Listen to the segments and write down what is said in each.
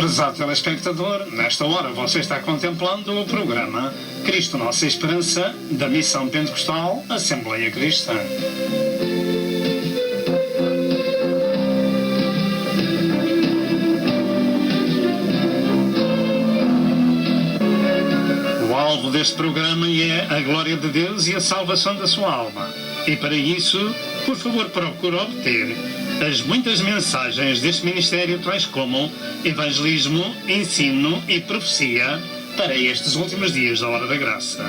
Prezado telespectador, nesta hora você está contemplando o programa Cristo Nossa Esperança, da Missão Pentecostal Assembleia Cristã. O alvo deste programa é a glória de Deus e a salvação da sua alma. E para isso, por favor, procure obter as muitas mensagens deste ministério, tais como evangelismo, ensino e profecia para estes últimos dias da Hora da Graça.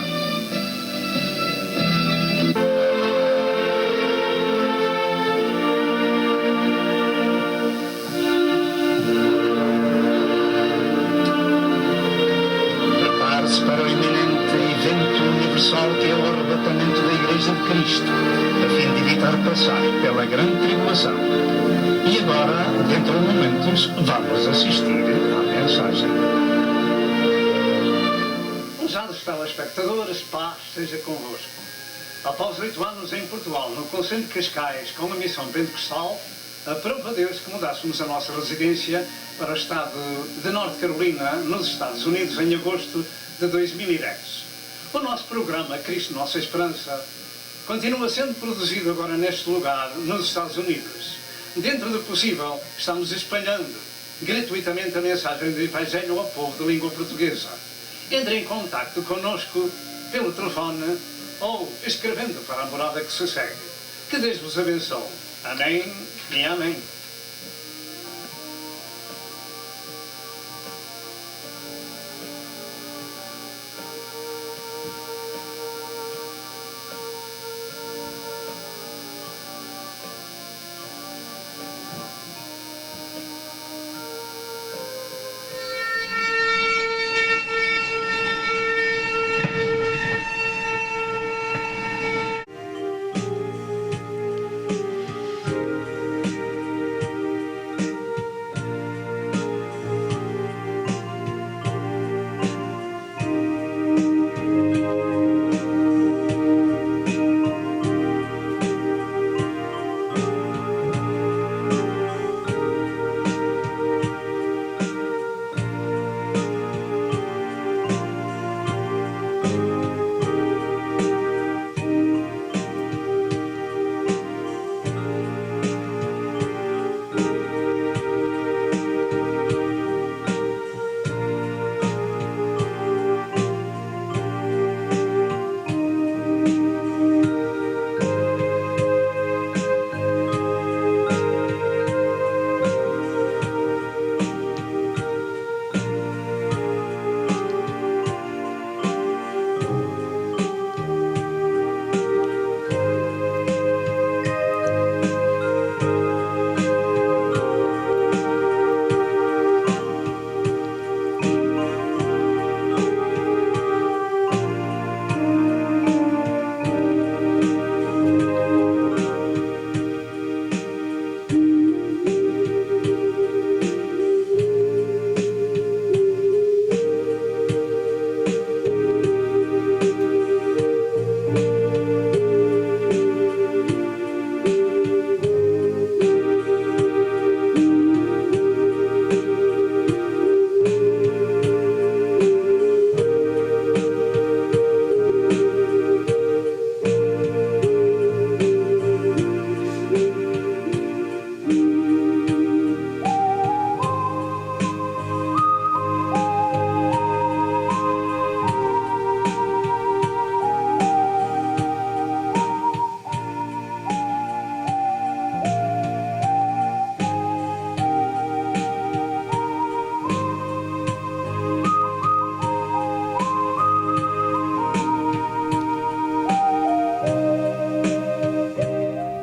Prepare-se para o iminente evento universal que é o arrebatamento da Igreja de Cristo, a fim de evitar passar pela grande tribulação. E agora, dentro de momentos, vamos assistir à mensagem. Prezados telespectadores, paz seja convosco. Após 8 anos em Portugal, no Conselho de Cascais, com a Missão Pentecostal, aprove a Deus que mudássemos a nossa residência para o estado de Norte Carolina, nos Estados Unidos, em agosto de 2010. O nosso programa Cristo Nossa Esperança continua sendo produzido agora neste lugar, nos Estados Unidos. Dentro do possível, estamos espalhando gratuitamente a mensagem do Evangelho ao povo de língua portuguesa. Entre em contacto connosco pelo telefone ou escrevendo para a morada que se segue. Que Deus vos abençoe. Amém e amém.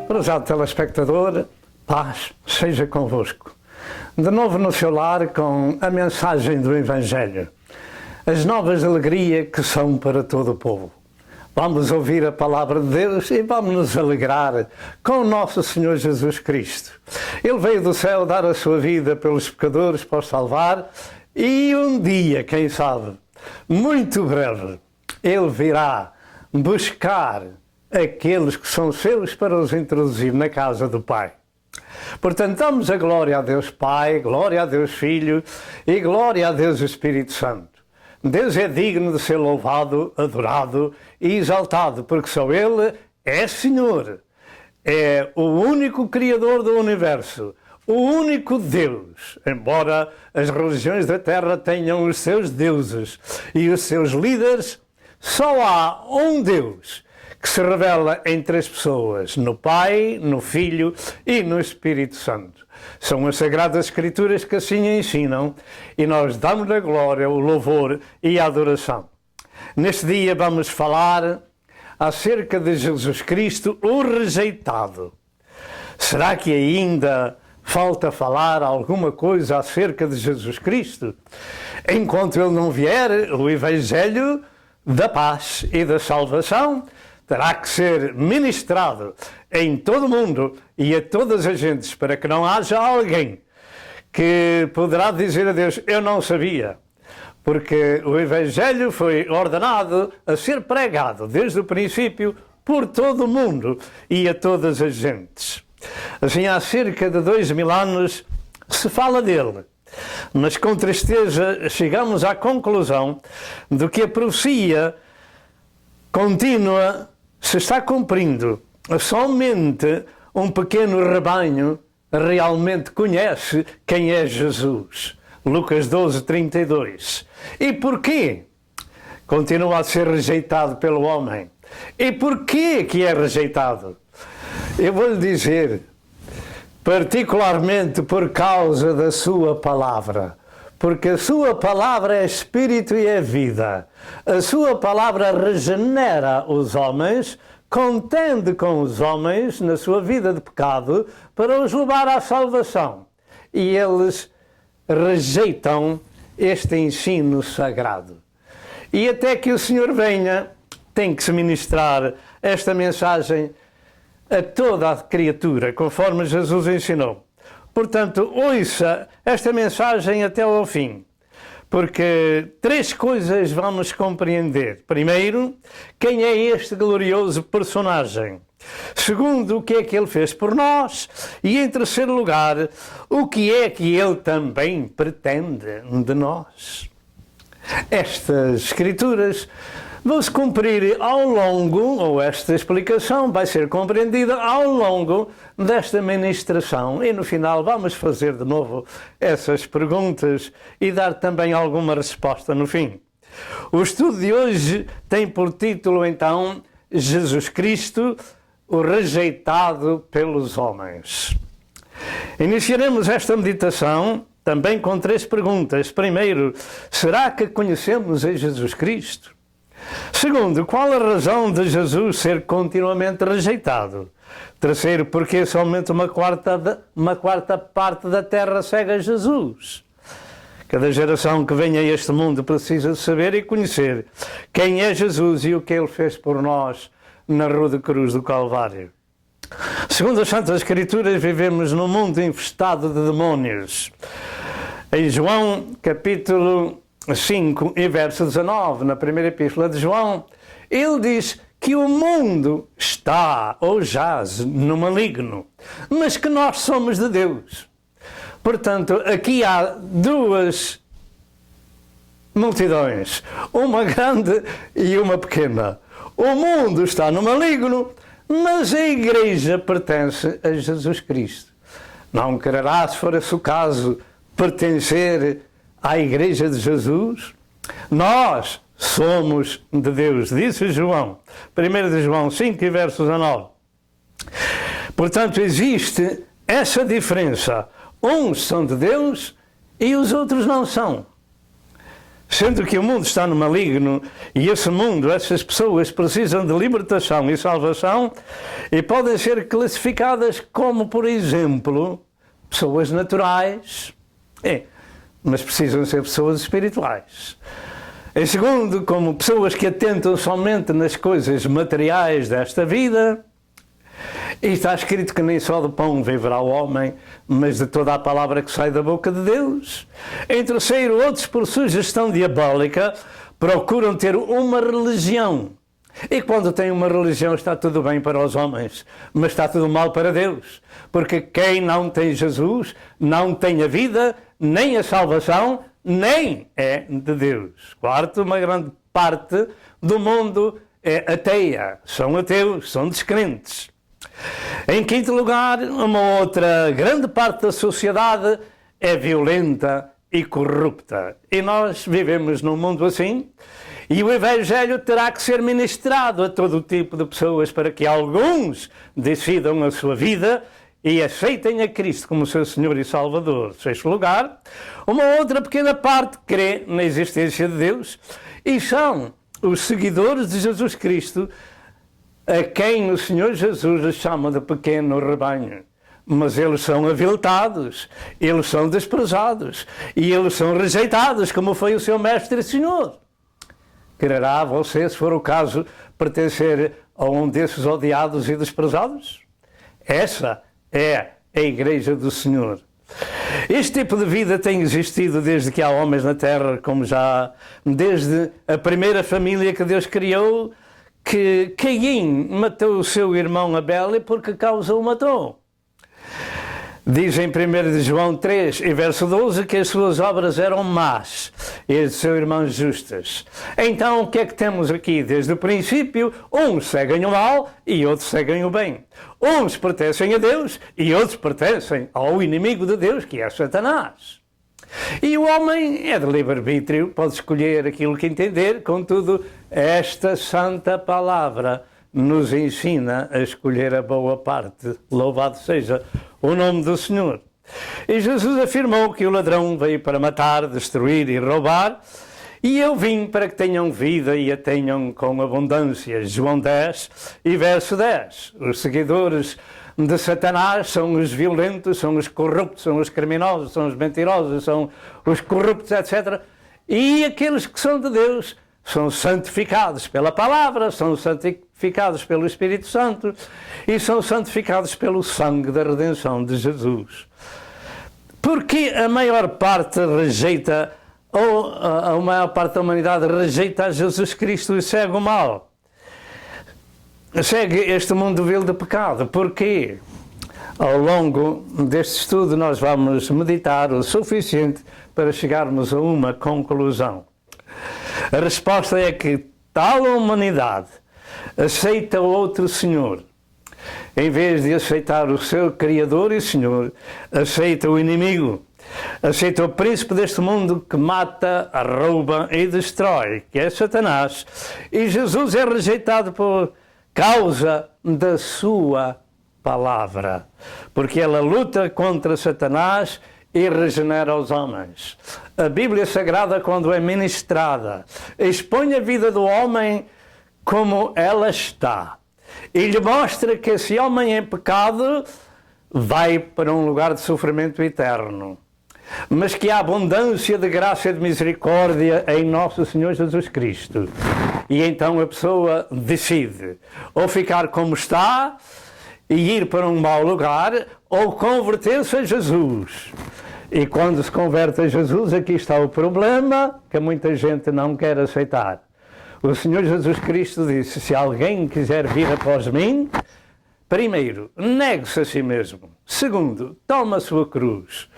Prezado telespectador, paz seja convosco. De novo no seu lar com a mensagem do Evangelho, as novas de alegria que são para todo o povo. Vamos ouvir a palavra de Deus e vamos nos alegrar com o nosso Senhor Jesus Cristo. Ele veio do céu dar a sua vida pelos pecadores para os salvar e um dia, quem sabe, muito breve, Ele virá buscar aqueles que são seus para os introduzir na casa do Pai. Portanto, damos a glória a Deus Pai, glória a Deus Filho e glória a Deus Espírito Santo. Deus é digno de ser louvado, adorado e exaltado, porque só Ele é Senhor, é o único Criador do Universo, o único Deus, embora as religiões da Terra tenham os seus deuses e os seus líderes, só há um Deus que se revela em três pessoas, no Pai, no Filho e no Espírito Santo. São as Sagradas Escrituras que assim ensinam e nós damos a glória, o louvor e a adoração. Neste dia vamos falar acerca de Jesus Cristo, o rejeitado. Será que ainda falta falar alguma coisa acerca de Jesus Cristo? Enquanto Ele não vier, o Evangelho da paz e da salvação terá que ser ministrado em todo o mundo e a todas as gentes, para que não haja alguém que poderá dizer a Deus, eu não sabia, porque o Evangelho foi ordenado a ser pregado desde o princípio por todo o mundo e a todas as gentes. Assim, há cerca de 2000 anos se fala dele, mas com tristeza chegamos à conclusão de que a profecia contínua se está cumprindo. Somente um pequeno rebanho realmente conhece quem é Jesus. Lucas 12:32. E porquê continua a ser rejeitado pelo homem? E porquê que é rejeitado? Eu vou-lhe dizer, particularmente por causa da sua palavra. Porque a sua palavra é espírito e é vida. A sua palavra regenera os homens, contende com os homens na sua vida de pecado para os levar à salvação. E eles rejeitam este ensino sagrado. E até que o Senhor venha, tem que se ministrar esta mensagem a toda a criatura, conforme Jesus ensinou. Portanto, ouça esta mensagem até ao fim, porque três coisas vamos compreender. Primeiro, quem é este glorioso personagem? Segundo, o que é que ele fez por nós? E em terceiro lugar, o que é que ele também pretende de nós? Estas escrituras vão-se cumprir ao longo, ou esta explicação vai ser compreendida ao longo desta ministração. E no final vamos fazer de novo essas perguntas e dar também alguma resposta no fim. O estudo de hoje tem por título, então, Jesus Cristo, o rejeitado pelos homens. Iniciaremos esta meditação também com três perguntas. Primeiro, será que conhecemos a Jesus Cristo? Segundo, qual a razão de Jesus ser continuamente rejeitado? Terceiro, porque somente uma quarta parte da terra segue a Jesus? Cada geração que vem a este mundo precisa de saber e conhecer quem é Jesus e o que Ele fez por nós na rude cruz do Calvário. Segundo as Santas Escrituras, vivemos num mundo infestado de demónios. Em João, capítulo 5 e verso 19, na primeira epístola de João, ele diz que o mundo está ou jaz no maligno, mas que nós somos de Deus. Portanto, aqui há duas multidões, uma grande e uma pequena. O mundo está no maligno, mas a igreja pertence a Jesus Cristo. Não quererá, se for esse o caso, pertencer à igreja de Jesus? Nós somos de Deus, disse João, 1 de João 5 e verso 19. Portanto, existe essa diferença. Uns são de Deus e os outros não são. Sendo que o mundo está no maligno e esse mundo, essas pessoas precisam de libertação e salvação e podem ser classificadas como, por exemplo, pessoas naturais, mas precisam ser pessoas espirituais. Em segundo, como pessoas que atentam somente nas coisas materiais desta vida. E está escrito que nem só do pão viverá o homem, mas de toda a palavra que sai da boca de Deus. Em terceiro, outros, por sugestão diabólica, procuram ter uma religião E quando tem uma religião está tudo bem para os homens, mas está tudo mal para Deus. Porque quem não tem Jesus não tem a vida, nem a salvação, nem é de Deus. Quarto, uma grande parte do mundo é ateia, são ateus, são descrentes. Em quinto lugar, uma outra grande parte da sociedade é violenta e corrupta. E nós vivemos num mundo assim, e o Evangelho terá que ser ministrado a todo tipo de pessoas para que alguns decidam a sua vida e aceitem a Cristo como seu Senhor e Salvador. Sexto lugar, uma outra pequena parte crê na existência de Deus e são os seguidores de Jesus Cristo, a quem o Senhor Jesus chama de pequeno rebanho. Mas eles são aviltados, eles são desprezados e eles são rejeitados, como foi o seu Mestre e Senhor. Quererá você, se for o caso, pertencer a um desses odiados e desprezados? Essa é a Igreja do Senhor. Este tipo de vida tem existido desde que há homens na Terra, como já desde a primeira família que Deus criou, que Caim matou o seu irmão Abel e por que causa o matou. Diz em 1 João 3, e verso 12, que as suas obras eram más e as de seu irmão justas. Então, o que é que temos aqui? Desde o princípio, uns seguem o mal e outros seguem o bem. Uns pertencem a Deus e outros pertencem ao inimigo de Deus, que é Satanás. E o homem é de livre-arbítrio, pode escolher aquilo que entender, contudo, esta santa palavra nos ensina a escolher a boa parte. Louvado seja o nome do Senhor. E Jesus afirmou que o ladrão veio para matar, destruir e roubar, e eu vim para que tenham vida e a tenham com abundância. João 10 e verso 10. Os seguidores de Satanás são os violentos, são os corruptos, são os criminosos, são os mentirosos, são os corruptos, etc. E aqueles que são de Deus são santificados pela palavra, são santificados pelo Espírito Santo e são santificados pelo sangue da redenção de Jesus. Porque a maior parte rejeita, ou a maior parte da humanidade rejeita a Jesus Cristo e segue o mal? Segue este mundo vil de pecado. Porquê? Ao longo deste estudo nós vamos meditar o suficiente para chegarmos a uma conclusão. A resposta é que tal humanidade aceita outro Senhor. Em vez de aceitar o seu Criador e Senhor, aceita o inimigo. Aceita o príncipe deste mundo que mata, rouba e destrói, que é Satanás. E Jesus é rejeitado por causa da sua palavra. Porque ela luta contra Satanás e regenera os homens. A Bíblia Sagrada, quando é ministrada, expõe a vida do homem como ela está e lhe mostra que esse homem em pecado vai para um lugar de sofrimento eterno, mas que há abundância de graça e de misericórdia em nosso Senhor Jesus Cristo. E então a pessoa decide ou ficar como está e ir para um mau lugar, ou converter-se a Jesus. E quando se converte a Jesus, aqui está o problema que muita gente não quer aceitar. O Senhor Jesus Cristo disse: se alguém quiser vir após mim, primeiro, negue-se a si mesmo. Segundo, toma a sua cruz.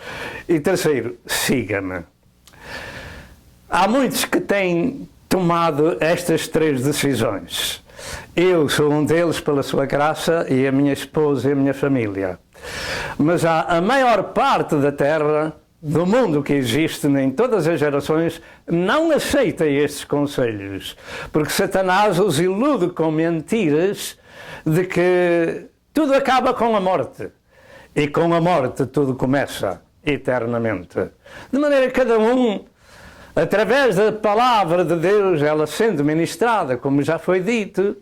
E terceiro, siga-me. Há muitos que têm tomado estas três decisões. Eu sou um deles pela sua graça, e a minha esposa e a minha família. Mas há a maior parte da terra, do mundo que existe em todas as gerações, não aceita estes conselhos, porque Satanás os ilude com mentiras de que tudo acaba com a morte, e com a morte tudo começa eternamente. De maneira que cada um, através da palavra de Deus, ela sendo ministrada, como já foi dito,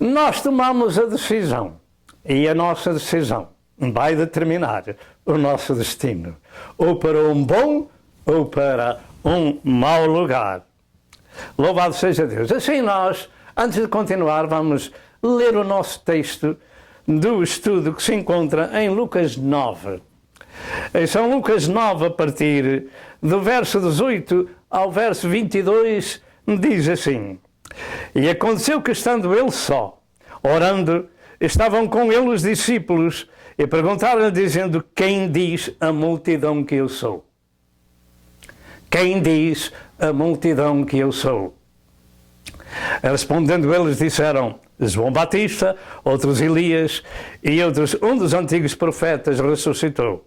nós tomamos a decisão, e a nossa decisão vai determinar o nosso destino, ou para um bom ou para um mau lugar. Louvado seja Deus. Assim nós, antes de continuar, vamos ler o nosso texto do estudo que se encontra em Lucas 9. Em São Lucas 9, a partir do verso 18 ao verso 22, diz assim: E aconteceu que, estando ele só, orando, estavam com ele os discípulos e perguntaram-lhe, dizendo: quem diz a multidão que eu sou? Quem diz a multidão que eu sou? Respondendo eles, disseram: João Batista, outros Elias e outros, um dos antigos profetas ressuscitou.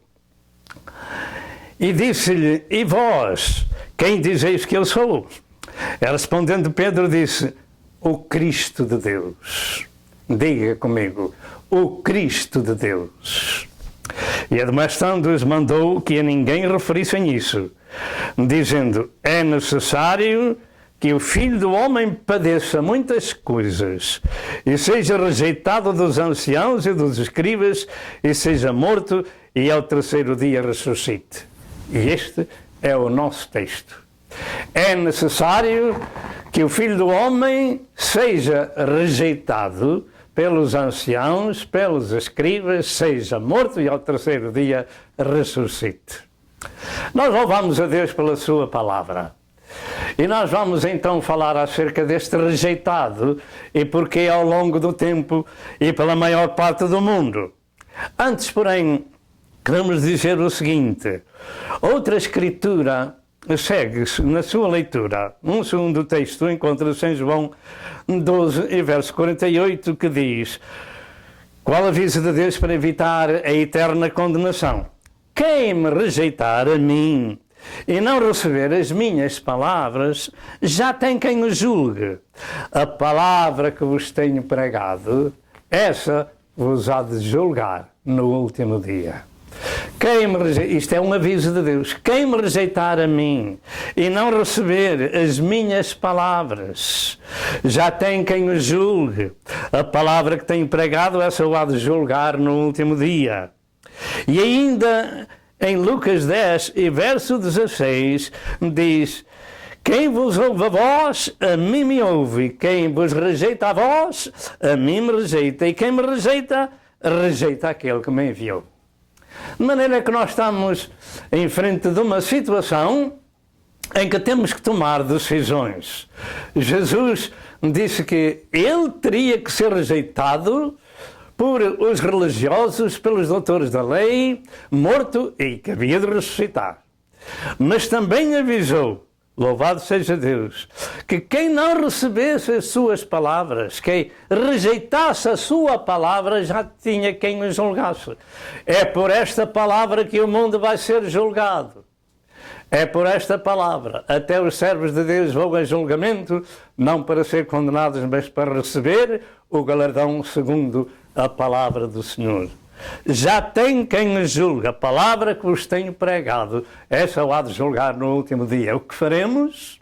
E disse-lhe: e vós, quem dizeis que eu sou? Respondendo Pedro, disse: o Cristo de Deus. Diga comigo: o Cristo de Deus. E admoestando-os, mandou que a ninguém referissem isso, dizendo: é necessário que o Filho do Homem padeça muitas coisas, e seja rejeitado dos anciãos e dos escribas, e seja morto, e ao terceiro dia ressuscite. E este é o nosso texto. É necessário que o Filho do Homem seja rejeitado pelos anciãos, pelos escribas, seja morto e ao terceiro dia ressuscite. Nós louvamos a Deus pela sua palavra. E nós vamos então falar acerca deste rejeitado e porque ao longo do tempo e pela maior parte do mundo. Antes, porém, queremos dizer o seguinte: outra escritura segue-se na sua leitura. Um segundo texto encontra-se em João 12 e verso 48, que diz: qual aviso de Deus para evitar a eterna condenação? Quem me rejeitar a mim e não receber as minhas palavras, já tem quem o julgue. A palavra que vos tenho pregado, essa vos há de julgar no último dia. Isto é um aviso de Deus. Quem me rejeitar a mim e não receber as minhas palavras, já tem quem o julgue. A palavra que tenho pregado, essa o há de julgar no último dia. E ainda em Lucas 10 e verso 16 diz: quem vos ouve a vós, a mim me ouve. Quem vos rejeita a vós, a mim me rejeita. E quem me rejeita, rejeita aquele que me enviou. De maneira que nós estamos em frente de uma situação em que temos que tomar decisões. Jesus disse que ele teria que ser rejeitado por os religiosos, pelos doutores da lei, morto e que havia de ressuscitar. Mas também avisou, louvado seja Deus, que quem não recebesse as suas palavras, quem rejeitasse a sua palavra, já tinha quem o julgasse. É por esta palavra que o mundo vai ser julgado. É por esta palavra. Até os servos de Deus vão a julgamento, não para ser condenados, mas para receber o galardão segundo a palavra do Senhor. Já tem quem os julga. A palavra que vos tenho pregado, essa o há de julgar no último dia. O que faremos?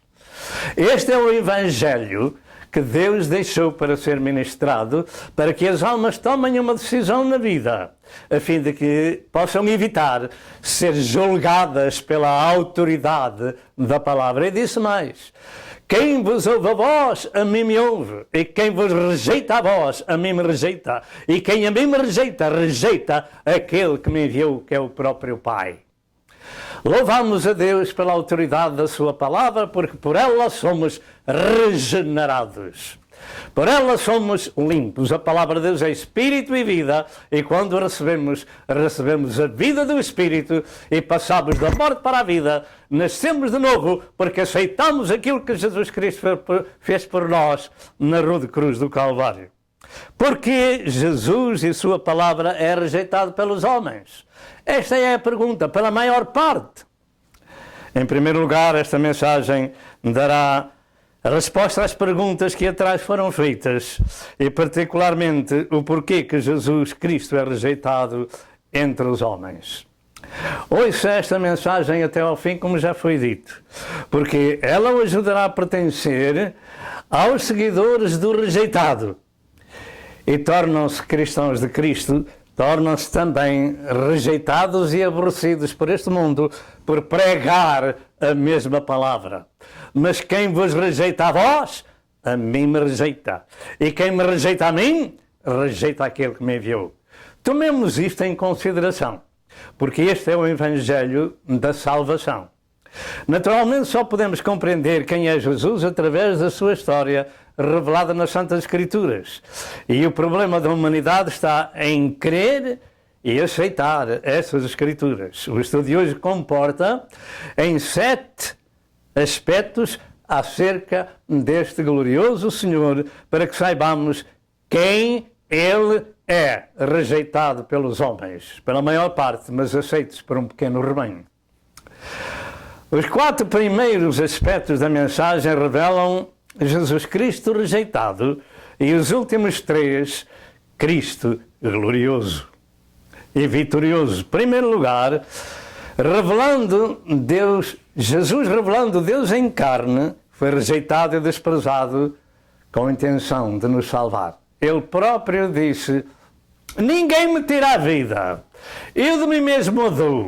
Este é o Evangelho que Deus deixou para ser ministrado, para que as almas tomem uma decisão na vida, a fim de que possam evitar ser julgadas pela autoridade da palavra. E disse mais: quem vos ouve a vós, a mim me ouve. E quem vos rejeita a vós, a mim me rejeita. E quem a mim me rejeita, rejeita aquele que me enviou, que é o próprio Pai. Louvamos a Deus pela autoridade da sua palavra, porque por ela somos regenerados. Por ela somos limpos. A palavra de Deus é Espírito e vida, e quando recebemos a vida do Espírito e passamos da morte para a vida, nascemos de novo, porque aceitamos aquilo que Jesus Cristo fez por nós na rude cruz do Calvário. Porque Jesus e sua palavra é rejeitado pelos homens? Esta é a pergunta, pela maior parte. Em primeiro lugar, esta mensagem dará a resposta às perguntas que atrás foram feitas, e particularmente o porquê que Jesus Cristo é rejeitado entre os homens. Ouça esta mensagem até ao fim, como já foi dito, porque ela o ajudará a pertencer aos seguidores do rejeitado, e tornam-se cristãos de Cristo, tornam-se também rejeitados e aborrecidos por este mundo por pregar a mesma palavra. Mas quem vos rejeita a vós, a mim me rejeita. E quem me rejeita a mim, rejeita aquele que me enviou. Tomemos isto em consideração, porque este é o Evangelho da salvação. Naturalmente, só podemos compreender quem é Jesus através da sua história revelada nas Santas Escrituras. E o problema da humanidade está em crer e aceitar essas Escrituras. O estudo de hoje comporta em 7 aspectos acerca deste glorioso Senhor, para que saibamos quem Ele é, rejeitado pelos homens, pela maior parte, mas aceito por um pequeno rebanho. Os 4 primeiros aspectos da mensagem revelam Jesus Cristo rejeitado e os últimos 3, Cristo glorioso e vitorioso. Em primeiro lugar, Jesus revelando Deus em carne, foi rejeitado e desprezado com a intenção de nos salvar. Ele próprio disse: ninguém me tira a vida, eu de mim mesmo a dou.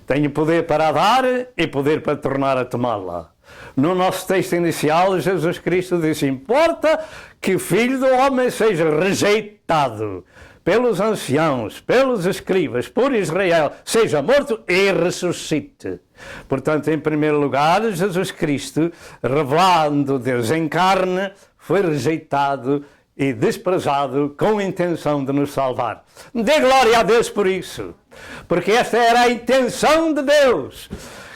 Tenho poder para a dar e poder para tornar a tomá-la. No nosso texto inicial, Jesus Cristo disse: importa que o Filho do Homem seja rejeitado pelos anciãos, pelos escribas, por Israel, seja morto e ressuscite. Portanto, em primeiro lugar, Jesus Cristo, revelando Deus em carne, foi rejeitado e desprezado com a intenção de nos salvar. Dê glória a Deus por isso, porque esta era a intenção de Deus,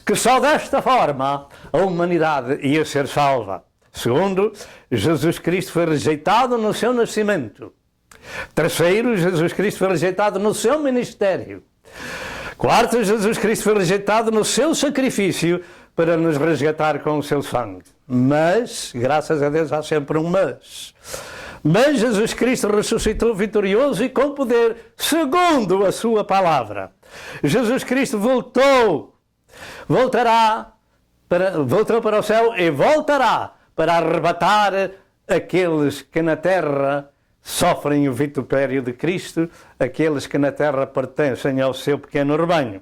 que só desta forma a humanidade ia ser salva. Segundo, Jesus Cristo foi rejeitado no seu nascimento. Terceiro, Jesus Cristo foi rejeitado no seu ministério. Quarto, Jesus Cristo foi rejeitado no seu sacrifício para nos resgatar com o seu sangue. Mas, graças a Deus, há sempre um mas. Mas Jesus Cristo ressuscitou vitorioso e com poder, segundo a sua palavra. Jesus Cristo voltou para o céu e voltará para arrebatar aqueles que na terra sofrem o vitupério de Cristo, aqueles que na terra pertencem ao seu pequeno rebanho.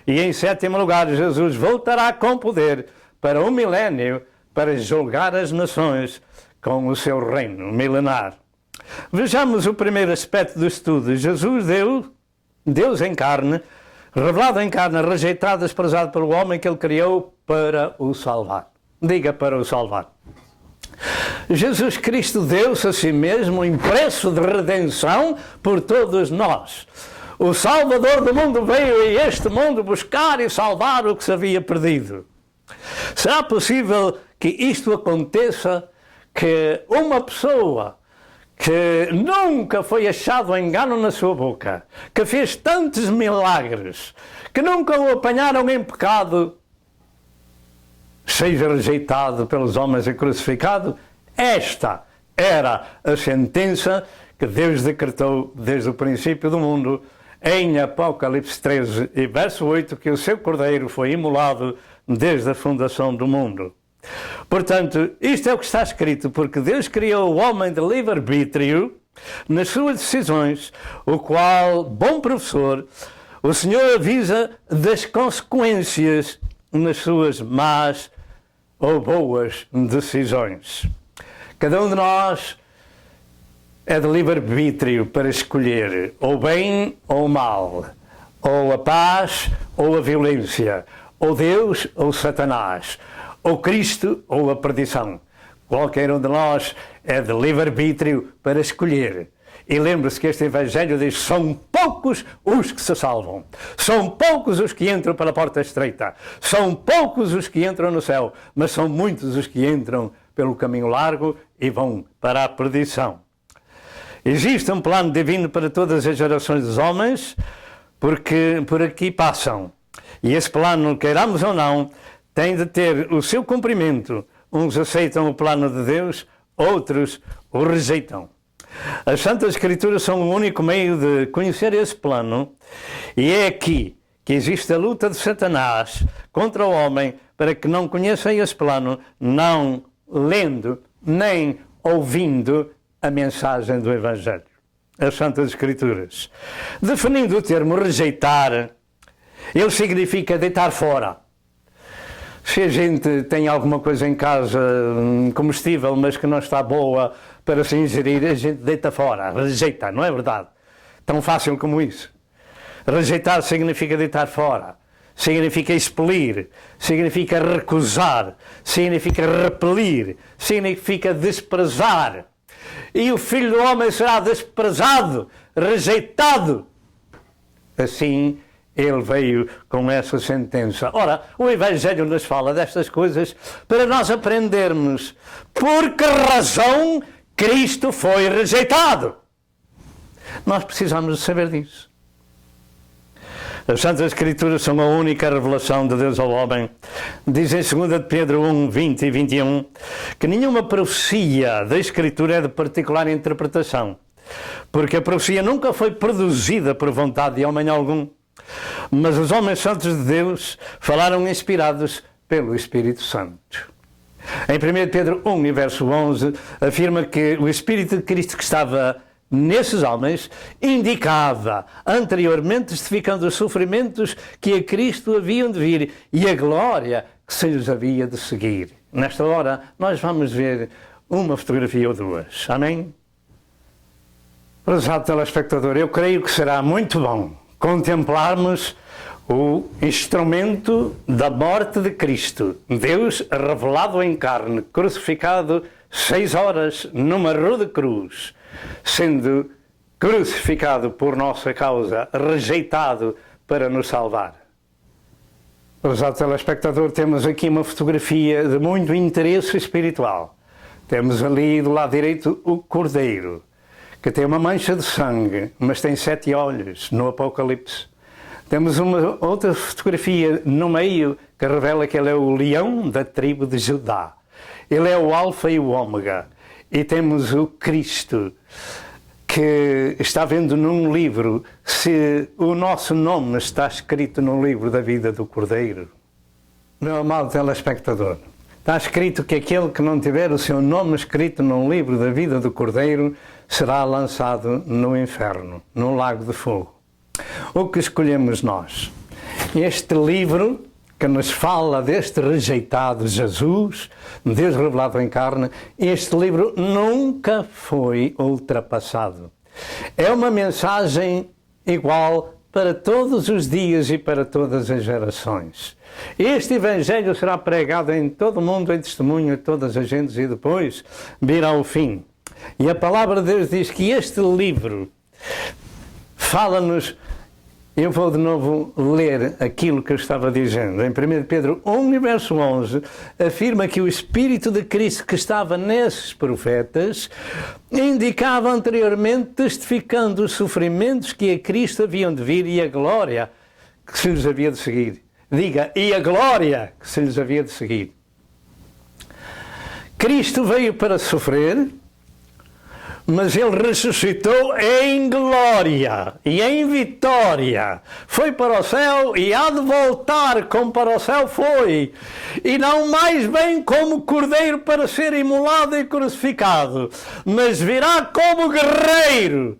E em 7º lugar, Jesus voltará com poder para o milénio, para julgar as nações com o seu reino milenar. Vejamos o primeiro aspecto do estudo. Jesus Deus em carne, revelado em carne, rejeitado, desprezado pelo homem que ele criou para o salvar. Diga: para o salvar. Jesus Cristo deu-se a si mesmo em preço de redenção por todos nós. O Salvador do mundo veio a este mundo buscar e salvar o que se havia perdido. Será possível que isto aconteça, que uma pessoa que nunca foi achado engano na sua boca, que fez tantos milagres, que nunca o apanharam em pecado, seja rejeitado pelos homens e crucificado? Esta era a sentença que Deus decretou desde o princípio do mundo, em Apocalipse 13 e verso 8, que o seu cordeiro foi imolado desde a fundação do mundo. Portanto, isto é o que está escrito, porque Deus criou o homem de livre-arbítrio nas suas decisões, o qual, bom professor, o Senhor avisa das consequências nas suas más ou boas decisões. Cada um de nós é de livre-arbítrio para escolher ou bem ou mal, ou a paz ou a violência, ou Deus ou Satanás, ou Cristo ou a perdição. Qualquer um de nós é de livre-arbítrio para escolher. E lembre-se que este Evangelho diz: são poucos os que se salvam, são poucos os que entram pela porta estreita, são poucos os que entram no céu, mas são muitos os que entram pelo caminho largo e vão para a perdição. Existe um plano divino para todas as gerações dos homens, porque por aqui passam. E esse plano, queiramos ou não, tem de ter o seu cumprimento. Uns aceitam o plano de Deus, outros o rejeitam. As Santas Escrituras são o único meio de conhecer esse plano, e é aqui que existe a luta de Satanás contra o homem para que não conheça esse plano, não lendo nem ouvindo a mensagem do Evangelho. As Santas Escrituras. Definindo o termo rejeitar, ele significa deitar fora. Se a gente tem alguma coisa em casa comestível, mas que não está boa para se ingerir, a gente deita fora, rejeita, não é verdade? Tão fácil como isso. Rejeitar significa deitar fora. significa expelir, significa recusar, significa repelir, significa desprezar. E o Filho do Homem será desprezado, rejeitado. Assim, ele veio com essa sentença. Ora, o Evangelho nos fala destas coisas para nós aprendermos por que razão Cristo foi rejeitado. Nós precisamos de saber disso. As Santas Escrituras são a única revelação de Deus ao homem. Diz em 2 de Pedro 1, 20 e 21, que nenhuma profecia da Escritura é de particular interpretação, porque a profecia nunca foi produzida por vontade de homem algum, mas os homens santos de Deus falaram inspirados pelo Espírito Santo. Em 1 Pedro 1, e verso 11, afirma que o Espírito de Cristo que estava nesses homens indicava anteriormente, testificando os sofrimentos que a Cristo haviam de vir e a glória que se lhes havia de seguir. Nesta hora, nós vamos ver uma fotografia ou duas. Amém? Prezado telespectador, eu creio que será muito bom contemplarmos o instrumento da morte de Cristo, Deus revelado em carne, crucificado 6 horas numa rude cruz, sendo crucificado por nossa causa, rejeitado para nos salvar. Prezado telespectador, temos aqui uma fotografia de muito interesse espiritual. Temos ali do lado direito o Cordeiro, que tem uma mancha de sangue, mas tem 7 olhos no Apocalipse. Temos uma outra fotografia no meio que revela que ele é o leão da tribo de Judá. Ele é o Alfa e o Ômega. E temos o Cristo, que está vendo num livro se o nosso nome está escrito no livro da vida do Cordeiro. Meu amado telespectador, está escrito que aquele que não tiver o seu nome escrito no livro da vida do Cordeiro será lançado no inferno, no lago de fogo. O que escolhemos nós? Este livro que nos fala deste rejeitado Jesus, Deus revelado em carne, este livro nunca foi ultrapassado. É uma mensagem igual para todos os dias e para todas as gerações. Este Evangelho será pregado em todo o mundo em testemunho a todas as gentes e depois virá o fim. E a palavra de Deus diz que este livro fala-nos. Eu vou de novo ler aquilo que eu estava dizendo. Em 1 Pedro 1, verso 11, afirma que o Espírito de Cristo que estava nesses profetas indicava anteriormente, testificando os sofrimentos que a Cristo haviam de vir e a glória que se lhes havia de seguir. Diga, e a glória que se lhes havia de seguir. Cristo veio para sofrer, mas ele ressuscitou em glória e em vitória. Foi para o céu e há de voltar como para o céu foi. E não mais vem como cordeiro para ser imolado e crucificado, mas virá como guerreiro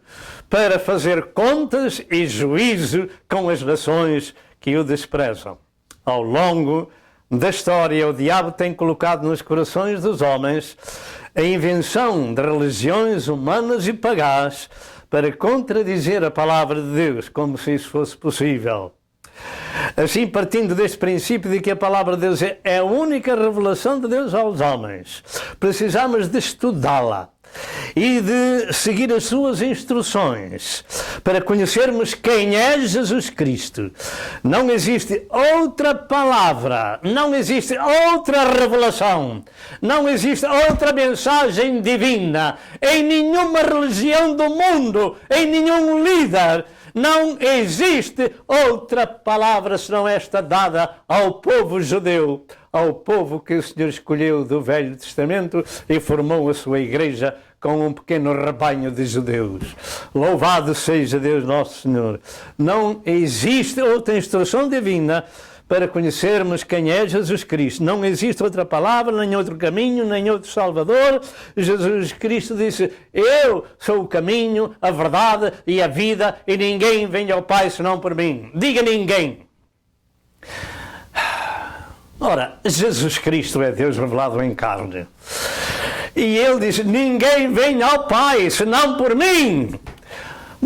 para fazer contas e juízo com as nações que o desprezam. Ao longo da história, o diabo tem colocado nos corações dos homens a invenção de religiões humanas e pagãs para contradizer a palavra de Deus, como se isso fosse possível. Assim, partindo deste princípio de que a palavra de Deus é a única revelação de Deus aos homens, precisamos de estudá-la e de seguir as suas instruções para conhecermos quem é Jesus Cristo. Não existe outra palavra, não existe outra revelação, não existe outra mensagem divina em nenhuma religião do mundo, em nenhum líder. Não existe outra palavra senão esta dada ao povo judeu, ao povo que o Senhor escolheu do Velho Testamento e formou a sua igreja com um pequeno rebanho de judeus. Louvado seja Deus nosso Senhor. Não existe outra instrução divina para conhecermos quem é Jesus Cristo. Não existe outra palavra, nem outro caminho, nem outro Salvador. Jesus Cristo disse, eu sou o caminho, a verdade e a vida, e ninguém vem ao Pai senão por mim. Diga ninguém. Ora, Jesus Cristo é Deus revelado em carne. E ele diz, ninguém vem ao Pai senão por mim.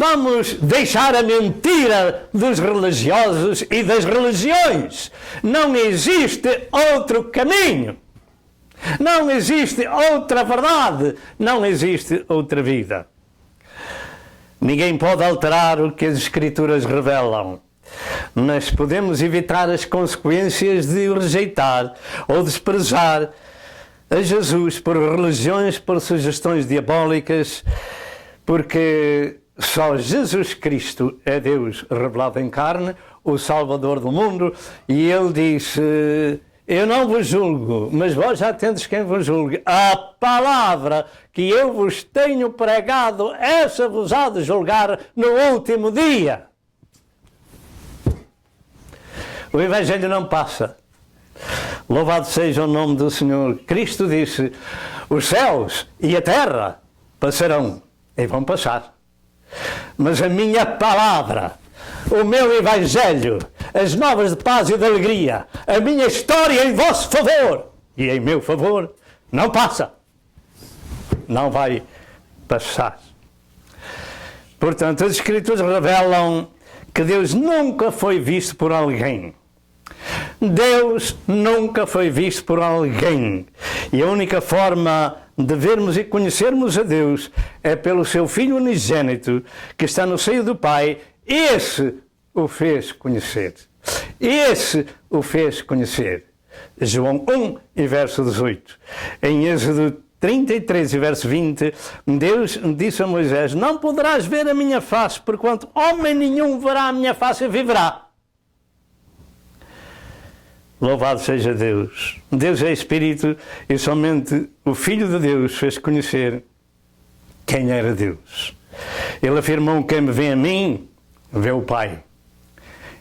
Vamos deixar a mentira dos religiosos e das religiões. Não existe outro caminho. Não existe outra verdade. Não existe outra vida. Ninguém pode alterar o que as Escrituras revelam. Mas podemos evitar as consequências de o rejeitar ou desprezar a Jesus por religiões, por sugestões diabólicas, porque só Jesus Cristo é Deus revelado em carne, o Salvador do mundo, e Ele disse: eu não vos julgo, mas vós já tendes quem vos julgue. A palavra que eu vos tenho pregado, essa vos há de julgar no último dia. O Evangelho não passa. Louvado seja o nome do Senhor. Cristo disse: os céus e a terra passarão, e vão passar. Mas a minha palavra, o meu Evangelho, as novas de paz e de alegria, a minha história em vosso favor e em meu favor, não passa. Não vai passar. Portanto, as Escrituras revelam que Deus nunca foi visto por alguém. Deus nunca foi visto por alguém. E a única forma de vermos e conhecermos a Deus é pelo seu Filho unigênito, que está no seio do Pai. Esse o fez conhecer. Esse o fez conhecer. João 1 e verso 18. Em Êxodo 33 e verso 20, Deus disse a Moisés: não poderás ver a minha face, porquanto homem nenhum verá a minha face e viverá. Louvado seja Deus. Deus é Espírito e somente o Filho de Deus fez conhecer quem era Deus. Ele afirmou: quem me vê a mim, vê o Pai.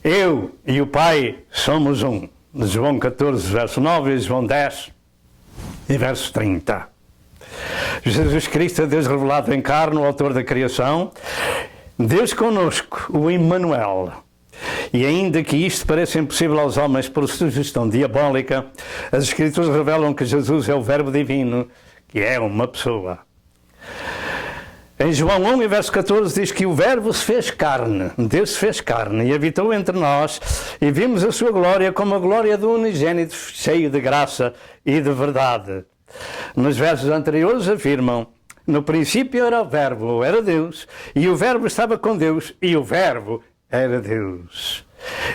Eu e o Pai somos um. João 14, verso 9, e João 10 e verso 30. Jesus Cristo é Deus revelado em carne, o autor da criação. Deus conosco, o Emmanuel. E ainda que isto pareça impossível aos homens por sugestão diabólica, as Escrituras revelam que Jesus é o Verbo Divino, que é uma pessoa. Em João 1, verso 14, diz que o Verbo se fez carne, Deus se fez carne e habitou entre nós, e vimos a sua glória como a glória do unigênito, cheio de graça e de verdade. Nos versos anteriores afirmam: no princípio era o Verbo, era Deus, e o Verbo estava com Deus, e o Verbo era Deus.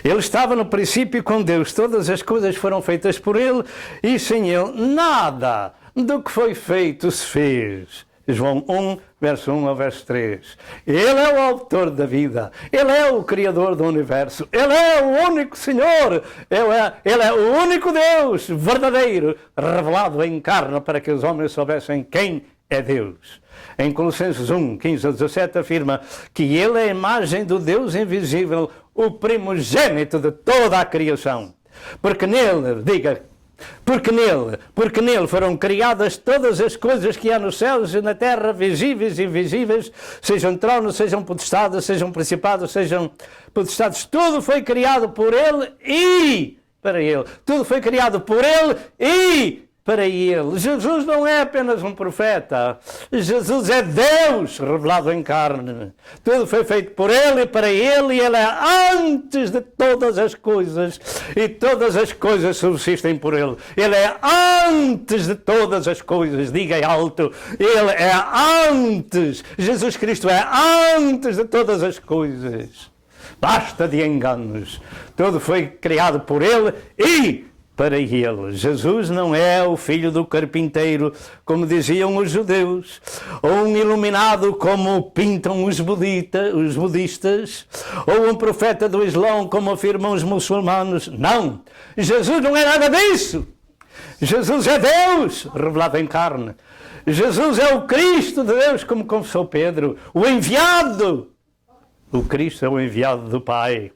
Ele estava no princípio com Deus, todas as coisas foram feitas por Ele, e sem Ele nada do que foi feito se fez. João 1, verso 1 ao verso 3. Ele é o autor da vida, Ele é o Criador do universo, Ele é o único Senhor, Ele é o único Deus verdadeiro, revelado em carne para que os homens soubessem quem é Deus. Em Colossenses 1, 15 a 17 afirma que Ele é a imagem do Deus invisível, o primogênito de toda a criação. Porque nele, porque nele foram criadas todas as coisas que há nos céus e na terra, visíveis e invisíveis, sejam tronos, sejam potestades, sejam principados, sejam potestades. Tudo foi criado por Ele e para Ele. Tudo foi criado por Ele e para Ele. Jesus não é apenas um profeta. Jesus é Deus revelado em carne. Tudo foi feito por Ele e para Ele, e Ele é antes de todas as coisas, e todas as coisas subsistem por Ele. Ele é antes de todas as coisas. Diga alto: Ele é antes. Jesus Cristo é antes de todas as coisas. Basta de enganos. Tudo foi criado por Ele e para Ele. Jesus não é o filho do carpinteiro, como diziam os judeus, ou um iluminado, como pintam os budistas, ou um profeta do Islão, como afirmam os muçulmanos. Não! Jesus não é nada disso! Jesus é Deus, revelado em carne. Jesus é o Cristo de Deus, como confessou Pedro, o enviado. O Cristo é o enviado do Pai.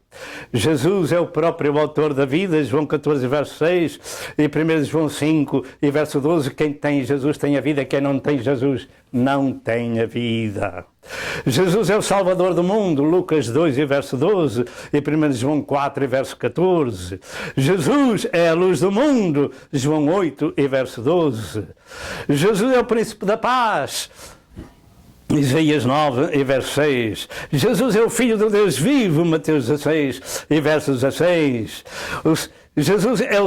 Jesus é o próprio autor da vida, João 14, verso 6, e 1 João 5, e verso 12, quem tem Jesus tem a vida, quem não tem Jesus não tem a vida. Jesus é o Salvador do mundo, Lucas 2, e verso 12, e 1 João 4, e verso 14. Jesus é a luz do mundo, João 8, e verso 12. Jesus é o príncipe da paz, Isaías 9 e verso 6. Jesus é o Filho do Deus vivo, Mateus 16 e verso 16. Jesus é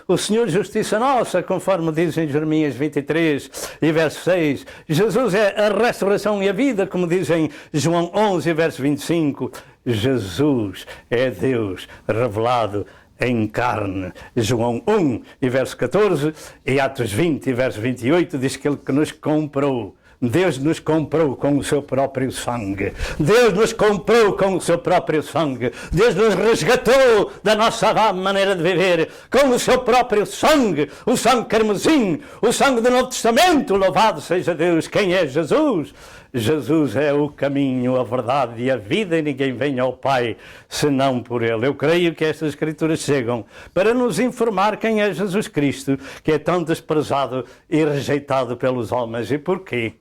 o Senhor Justiça Nossa, conforme diz em Jeremias 23 e verso 6. Jesus é a ressurreição e a vida, como diz em João 11 e verso 25. Jesus é Deus revelado em carne. João 1 e verso 14 e Atos 20 e verso 28 diz que Ele que nos comprou. Deus nos comprou com o seu próprio sangue. Deus nos comprou com o seu próprio sangue. Deus nos resgatou da nossa maneira de viver com o seu próprio sangue. O sangue carmesim, o sangue do Novo Testamento. Louvado seja Deus. Quem é Jesus? Jesus é o caminho, a verdade e a vida, e ninguém vem ao Pai senão por Ele. Eu creio que estas Escrituras chegam para nos informar quem é Jesus Cristo, que é tão desprezado e rejeitado pelos homens. E porquê?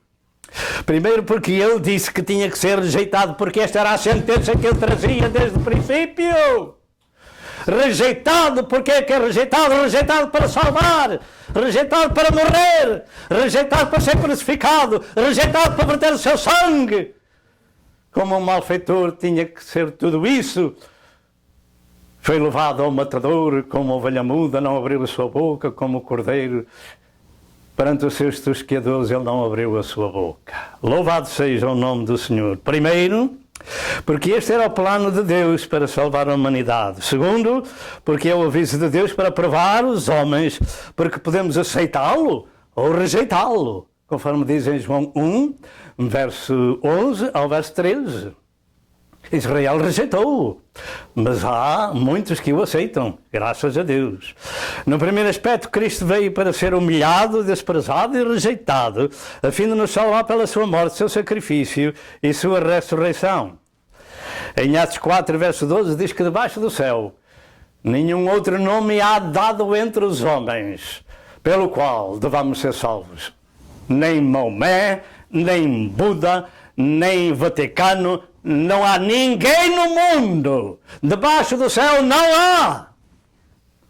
Primeiro porque Ele disse que tinha que ser rejeitado, porque esta era a sentença que Ele trazia desde o princípio. Rejeitado, porque é que é rejeitado? Rejeitado para salvar, rejeitado para morrer, rejeitado para ser crucificado, rejeitado para verter o seu sangue. Como um malfeitor tinha que ser tudo isso, foi levado ao matador, como ovelha muda, não abriu a sua boca, como o cordeiro. Perante os seus tosqueadores ele não abriu a sua boca. Louvado seja o nome do Senhor. Primeiro, porque este era o plano de Deus para salvar a humanidade. Segundo, porque é o aviso de Deus para provar os homens, porque podemos aceitá-lo ou rejeitá-lo, conforme diz em João 1, verso 11 ao verso 13. Israel rejeitou-o, mas há muitos que o aceitam, graças a Deus. No primeiro aspecto, Cristo veio para ser humilhado, desprezado e rejeitado, a fim de nos salvar pela sua morte, seu sacrifício e sua ressurreição. Em Atos 4, verso 12, diz que debaixo do céu nenhum outro nome há dado entre os homens, pelo qual devamos ser salvos. Nem Maomé, nem Buda, nem Vaticano, não há ninguém no mundo, debaixo do céu não há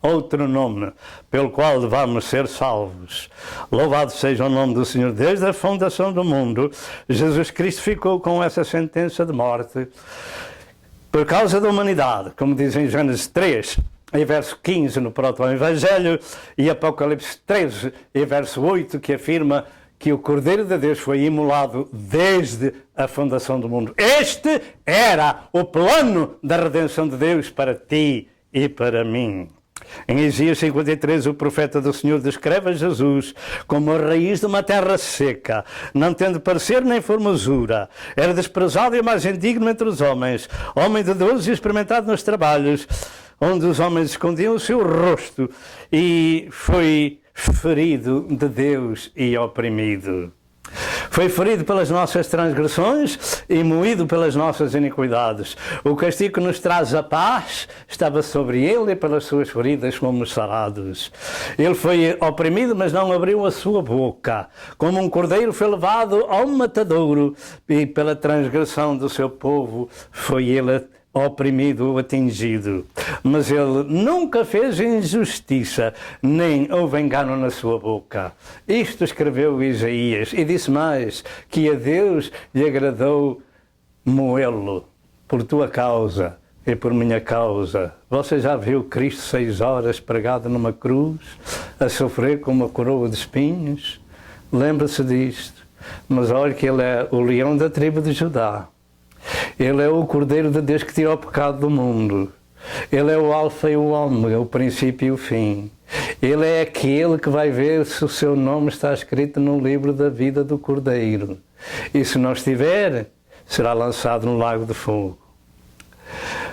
outro nome pelo qual devamos ser salvos. Louvado seja o nome do Senhor. Desde a fundação do mundo, Jesus Cristo ficou com essa sentença de morte por causa da humanidade, como diz em Gênesis 3, em verso 15 no Proto-Evangelho, e Apocalipse 13, em verso 8, que afirma que o Cordeiro de Deus foi imolado desde a fundação do mundo. Este era o plano da redenção de Deus para ti e para mim. Em Isaías 53, o profeta do Senhor descreve a Jesus como a raiz de uma terra seca, não tendo parecer nem formosura. Era desprezado e mais indigno entre os homens, homem de Deus e experimentado nos trabalhos, onde os homens escondiam o seu rosto, e foi ferido de Deus e oprimido. Foi ferido pelas nossas transgressões e moído pelas nossas iniquidades. O castigo que nos traz a paz estava sobre ele, e pelas suas feridas fomos sarados. Ele foi oprimido, mas não abriu a sua boca. Como um cordeiro foi levado ao matadouro, e pela transgressão do seu povo foi ele oprimido ou atingido. Mas ele nunca fez injustiça, nem houve engano na sua boca. Isto escreveu Isaías, e disse mais, que a Deus lhe agradou moê-lo por tua causa e por minha causa. Você já viu Cristo 6 horas pregado numa cruz, a sofrer com uma coroa de espinhos? Lembra-se disto. Mas olha que ele é o leão da tribo de Judá. Ele é o Cordeiro de Deus que tirou o pecado do mundo. Ele é o alfa e o ômega, o princípio e o fim. Ele é aquele que vai ver se o seu nome está escrito no livro da vida do Cordeiro. E se não estiver, será lançado no lago de fogo.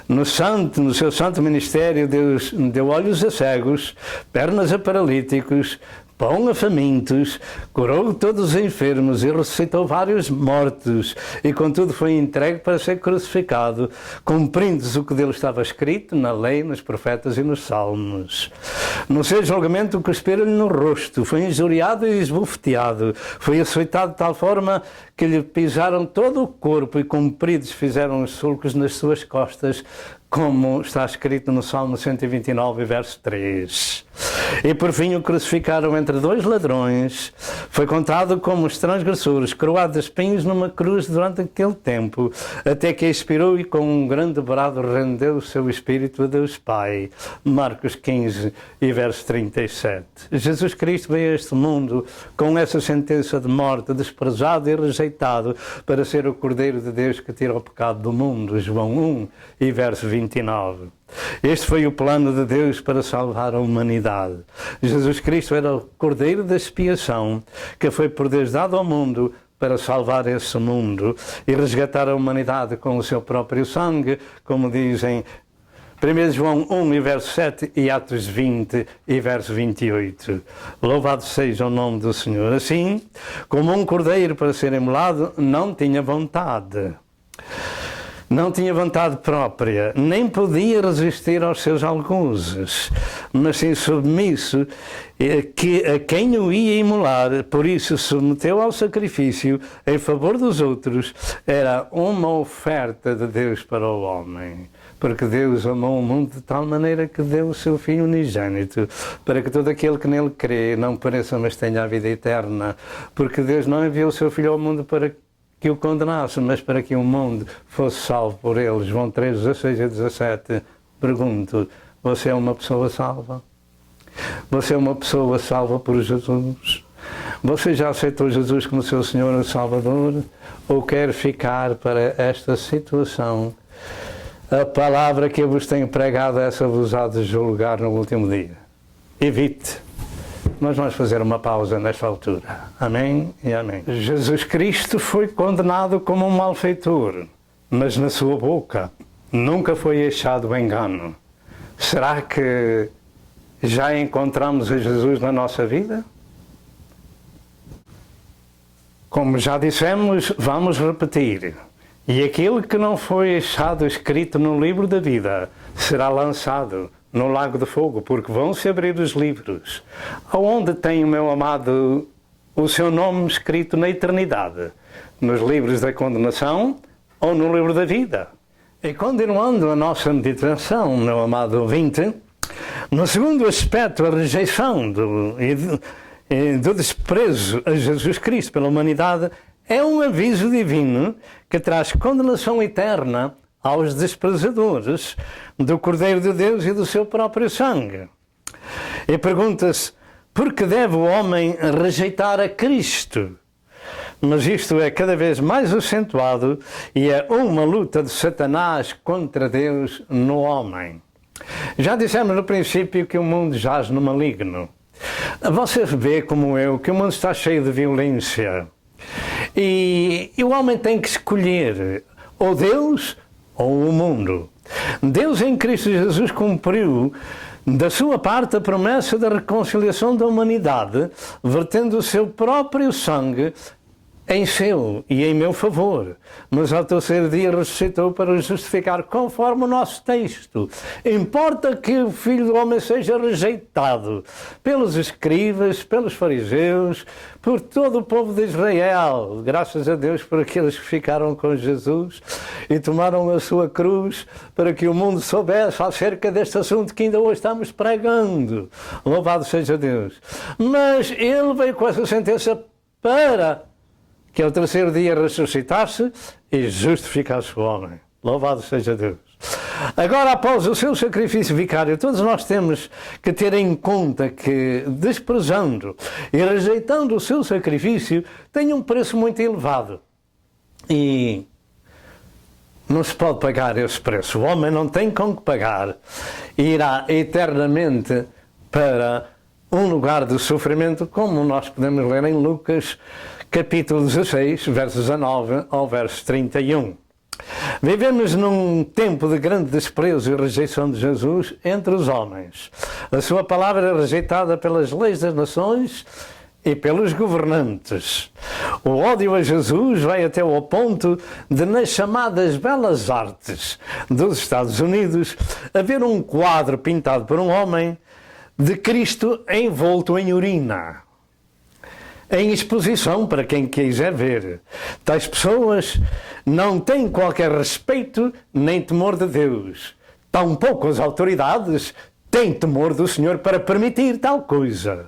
No seu santo ministério, Deus deu olhos a cegos, pernas a paralíticos, pão a famintos, curou todos os enfermos e ressuscitou vários mortos, e contudo foi entregue para ser crucificado, cumprindo-se o que dele estava escrito na lei, nos profetas e nos salmos. No seu julgamento cuspiram-lhe no rosto, foi injuriado e esbofeteado, foi açoitado de tal forma que lhe pisaram todo o corpo, e compridos fizeram os sulcos nas suas costas, como está escrito no Salmo 129, verso 3. E por fim o crucificaram entre dois ladrões, foi contado como os transgressores, coroado de espinhos numa cruz durante aquele tempo, até que expirou e com um grande brado rendeu o seu espírito a Deus Pai. Marcos 15 e verso 37. Jesus Cristo veio a este mundo com essa sentença de morte, desprezado e rejeitado, para ser o Cordeiro de Deus que tira o pecado do mundo. João 1 e verso 29. Este foi o plano de Deus para salvar a humanidade. Jesus Cristo era o Cordeiro da expiação que foi por Deus dado ao mundo para salvar esse mundo e resgatar a humanidade com o seu próprio sangue, como dizem 1 João 1 e verso 7 e Atos 20 e verso 28. Louvado seja o nome do Senhor. Assim, como um cordeiro para ser imolado, não tinha vontade. Não tinha vontade própria, nem podia resistir aos seus algozes, mas sim submisso a quem o ia imolar, por isso submeteu ao sacrifício em favor dos outros. Era uma oferta de Deus para o homem, porque Deus amou o mundo de tal maneira que deu o seu Filho unigênito, para que todo aquele que nele crê não pereça, mas tenha a vida eterna, porque Deus não enviou o seu Filho ao mundo para que o condenasse, mas para que o mundo fosse salvo por ele. João 3, 16 e 17. Pergunto, você é uma pessoa salva? Você é uma pessoa salva por Jesus? Você já aceitou Jesus como seu Senhor e Salvador? Ou quer ficar para esta situação? A palavra que eu vos tenho pregado, essa vos há de julgar no último dia. Evite. Nós vamos fazer uma pausa nesta altura. Amém e amém. Jesus Cristo foi condenado como um malfeitor, mas na sua boca nunca foi achado o engano. Será que já encontramos a Jesus na nossa vida? Como já dissemos, vamos repetir. E aquele que não foi achado escrito no livro da vida será lançado no lago de fogo, porque vão se abrir os livros. Aonde tem o meu amado o seu nome escrito na eternidade? Nos livros da condenação ou no livro da vida? E continuando a nossa meditação, meu amado ouvinte, no segundo aspecto, a rejeição do desprezo a Jesus Cristo pela humanidade é um aviso divino que traz condenação eterna aos desprezadores do Cordeiro de Deus e do seu próprio sangue. E pergunta-se, por que deve o homem rejeitar a Cristo? Mas isto é cada vez mais acentuado e é uma luta de Satanás contra Deus no homem. Já dissemos no princípio que o mundo jaz no maligno. Você vê, como eu, que o mundo está cheio de violência. E o homem tem que escolher ou Deus ou o mundo. Deus em Cristo Jesus cumpriu da sua parte a promessa da reconciliação da humanidade, vertendo o seu próprio sangue em seu e em meu favor, mas ao terceiro dia ressuscitou para o justificar, conforme o nosso texto. Importa que o Filho do Homem seja rejeitado pelos escribas, pelos fariseus, por todo o povo de Israel, graças a Deus por aqueles que ficaram com Jesus e tomaram a sua cruz para que o mundo soubesse acerca deste assunto que ainda hoje estamos pregando. Louvado seja Deus. Mas ele veio com essa sentença para que ao terceiro dia ressuscitasse e justificasse o homem. Louvado seja Deus. Agora, após o seu sacrifício vicário, todos nós temos que ter em conta que, desprezando e rejeitando o seu sacrifício, tem um preço muito elevado. E não se pode pagar esse preço. O homem não tem com que pagar. Irá eternamente para um lugar de sofrimento, como nós podemos ler em Lucas, capítulo 16, versos 19 ao verso 31. Vivemos num tempo de grande desprezo e rejeição de Jesus entre os homens. A sua palavra é rejeitada pelas leis das nações e pelos governantes. O ódio a Jesus vai até ao ponto de, nas chamadas belas artes dos Estados Unidos, haver um quadro pintado por um homem de Cristo envolto em urina, em exposição para quem quiser ver. Tais pessoas não têm qualquer respeito nem temor de Deus. Tampouco as autoridades têm temor do Senhor para permitir tal coisa.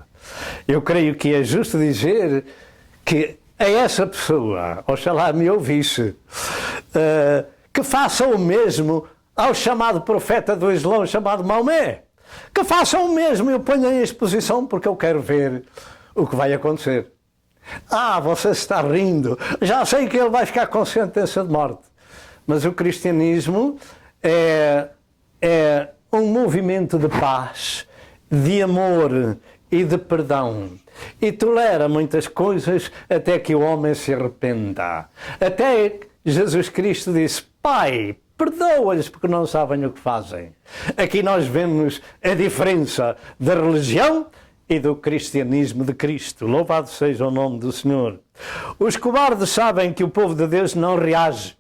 Eu creio que é justo dizer que a essa pessoa, oxalá me ouvisse, que faça o mesmo ao chamado profeta do Islão chamado Maomé. Que façam o mesmo e o ponham em exposição, porque eu quero ver o que vai acontecer. Você está rindo. Já sei que ele vai ficar com sentença de morte. Mas o cristianismo é um movimento de paz, de amor e de perdão. E tolera muitas coisas até que o homem se arrependa. Até Jesus Cristo disse: Pai, perdoa-lhes porque não sabem o que fazem. Aqui nós vemos a diferença da religião e do cristianismo de Cristo. Louvado seja o nome do Senhor. Os cobardes sabem que o povo de Deus não reage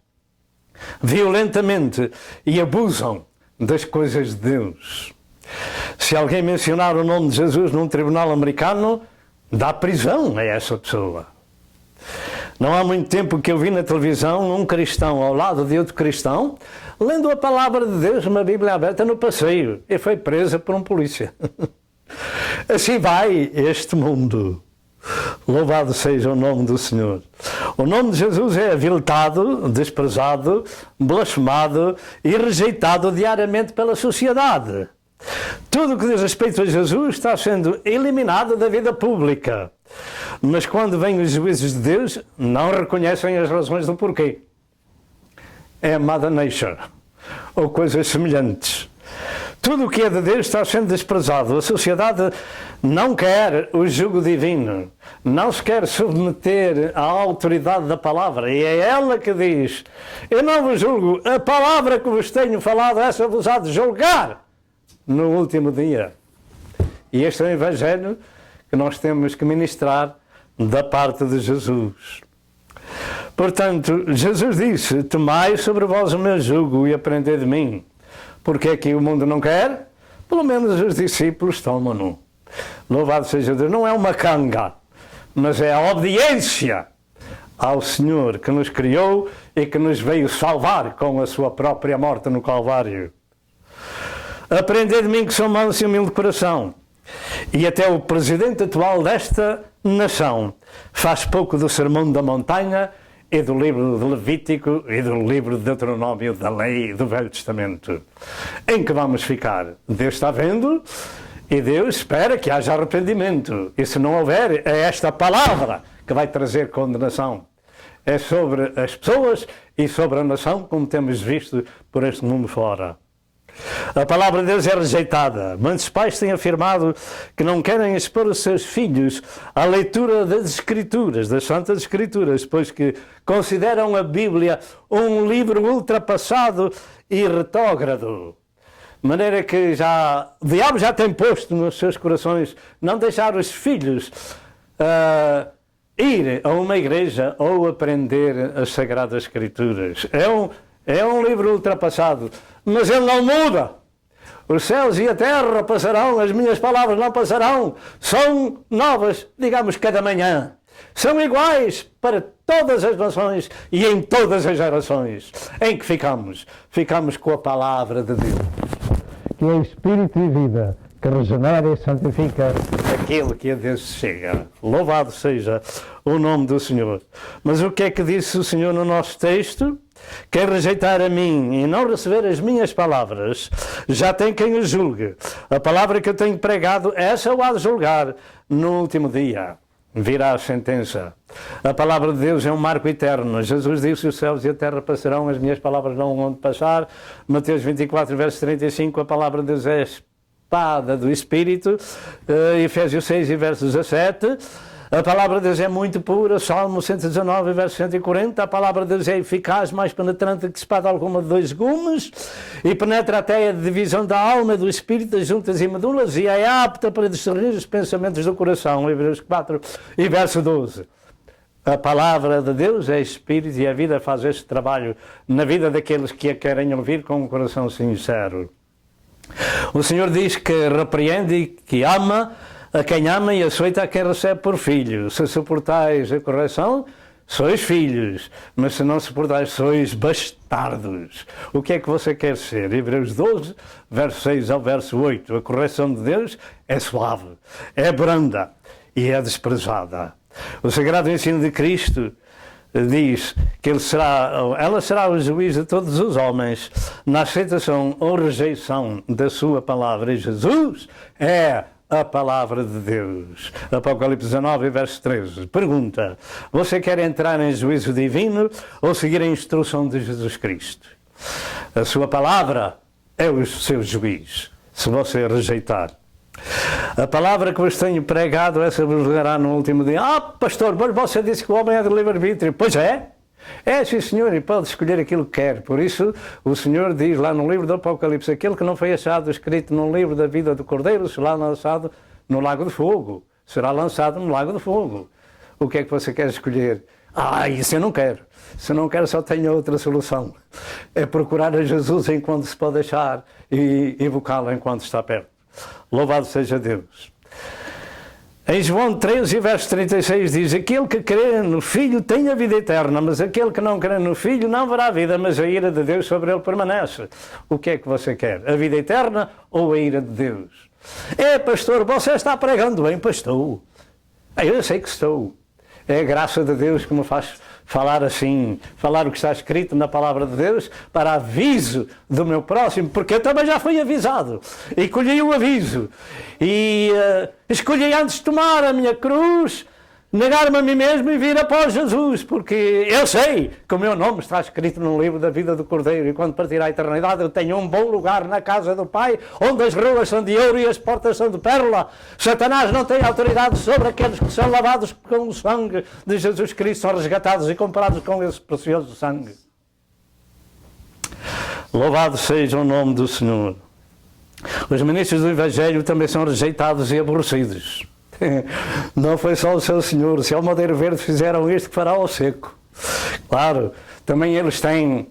violentamente e abusam das coisas de Deus. Se alguém mencionar o nome de Jesus num tribunal americano, dá prisão a essa pessoa. Não há muito tempo que eu vi na televisão um cristão ao lado de outro cristão, lendo a palavra de Deus, uma Bíblia aberta no passeio, e foi presa por um polícia. Assim vai este mundo. Louvado seja o nome do Senhor. O nome de Jesus é aviltado, desprezado, blasfemado e rejeitado diariamente pela sociedade. Tudo o que diz respeito a Jesus está sendo eliminado da vida pública. Mas quando vêm os juízes de Deus, não reconhecem as razões do porquê. É Mother Nature, ou coisas semelhantes. Tudo o que é de Deus está sendo desprezado. A sociedade não quer o jugo divino, não se quer submeter à autoridade da palavra. E é ela que diz: eu não vos julgo, a palavra que vos tenho falado, essa vos há de julgar no último dia. E este é o Evangelho que nós temos que ministrar da parte de Jesus. Portanto, Jesus disse: tomai sobre vós o meu jugo e aprendei de mim. Porque é que o mundo não quer? Pelo menos os discípulos tomam-no. Louvado seja Deus. Não é uma canga, mas é a obediência ao Senhor que nos criou e que nos veio salvar com a sua própria morte no Calvário. Aprendei de mim que sou manso e humilde de coração. E até o presidente atual desta nação faz pouco do Sermão da Montanha e do livro de Levítico e do livro de Deuteronômio, da lei do Velho Testamento. Em que vamos ficar? Deus está vendo e Deus espera que haja arrependimento. E se não houver, é esta palavra que vai trazer condenação. É sobre as pessoas e sobre a nação, como temos visto por este mundo fora. A palavra de Deus é rejeitada. Muitos pais têm afirmado que não querem expor os seus filhos à leitura das Escrituras, das Santas Escrituras, pois que consideram a Bíblia um livro ultrapassado e retrógrado. De maneira que o diabo já tem posto nos seus corações não deixar os filhos ir a uma igreja ou aprender as Sagradas Escrituras. É um livro ultrapassado, mas ele não muda. Os céus e a terra passarão, as minhas palavras não passarão. São novas, digamos, cada manhã. São iguais para todas as nações e em todas as gerações. Em que ficamos? Ficamos com a palavra de Deus, que é Espírito e vida, que regenera e santifica aquele que a Deus chega. Louvado seja o nome do Senhor. Mas o que é que disse o Senhor no nosso texto? Quem rejeitar a mim e não receber as minhas palavras, já tem quem o julgue. A palavra que eu tenho pregado, essa o há de julgar no último dia. Virá a sentença. A palavra de Deus é um marco eterno. Jesus disse: os céus e a terra passarão, as minhas palavras não vão passar. Mateus 24, verso 35, a palavra de Deus é a espada do Espírito. Efésios 6, verso 17. A palavra de Deus é muito pura. Salmo 119, verso 140. A palavra de Deus é eficaz, mais penetrante que espada alguma de dois gumes, e penetra até a divisão da alma e do espírito, das juntas e medulas, e é apta para discernir os pensamentos do coração. Hebreus 4 e verso 12. A palavra de Deus é espírito e a vida faz este trabalho na vida daqueles que a querem ouvir com um coração sincero. O Senhor diz que repreende e que ama a quem ama e açoita a quem recebe por filho. Se suportais a correção, sois filhos, mas se não se portais, sois bastardos. O que é que você quer ser? Hebreus 12, verso 6 ao verso 8. A correção de Deus é suave, é branda e é desprezada. O sagrado ensino de Cristo diz que ela será o juiz de todos os homens na aceitação ou rejeição da sua palavra. E Jesus é a palavra de Deus. Apocalipse 19, verso 13. Pergunta: você quer entrar em juízo divino ou seguir a instrução de Jesus Cristo? A sua palavra é o seu juiz, se você rejeitar. A palavra que vos tenho pregado, essa vos levará no último dia. Ah, pastor, mas você disse que o homem é de livre-arbítrio. Pois é. É, sim, senhor, e pode escolher aquilo que quer. Por isso, o Senhor diz lá no livro do Apocalipse: aquele que não foi achado escrito no livro da vida do Cordeiro será lançado no lago de fogo. Será lançado no lago de fogo. O que é que você quer escolher? Ah, isso eu não quero. Se não quero, só tenho outra solução. É procurar a Jesus enquanto se pode achar e invocá-lo enquanto está perto. Louvado seja Deus. Em João 13, verso 36 diz: aquele que crê no Filho tem a vida eterna, mas aquele que não crê no Filho não verá vida, mas a ira de Deus sobre ele permanece. O que é que você quer? A vida eterna ou a ira de Deus? É, pastor, você está pregando bem. Pois estou. Eu sei que estou. É a graça de Deus que me faz falar assim, falar o que está escrito na palavra de Deus para aviso do meu próximo, porque eu também já fui avisado e colhi o aviso e escolhi antes tomar a minha cruz, negar-me a mim mesmo e vir após Jesus, porque eu sei que o meu nome está escrito no livro da vida do Cordeiro e quando partir à eternidade eu tenho um bom lugar na casa do Pai, onde as ruas são de ouro e as portas são de pérola. Satanás não tem autoridade sobre aqueles que são lavados com o sangue de Jesus Cristo, são resgatados e comprados com esse precioso sangue. Louvado seja o nome do Senhor. Os ministros do Evangelho também são rejeitados e aborrecidos. Não foi só o seu Senhor, se ao Madeiro Verde fizeram isto, que fará ao seco. Claro, também eles têm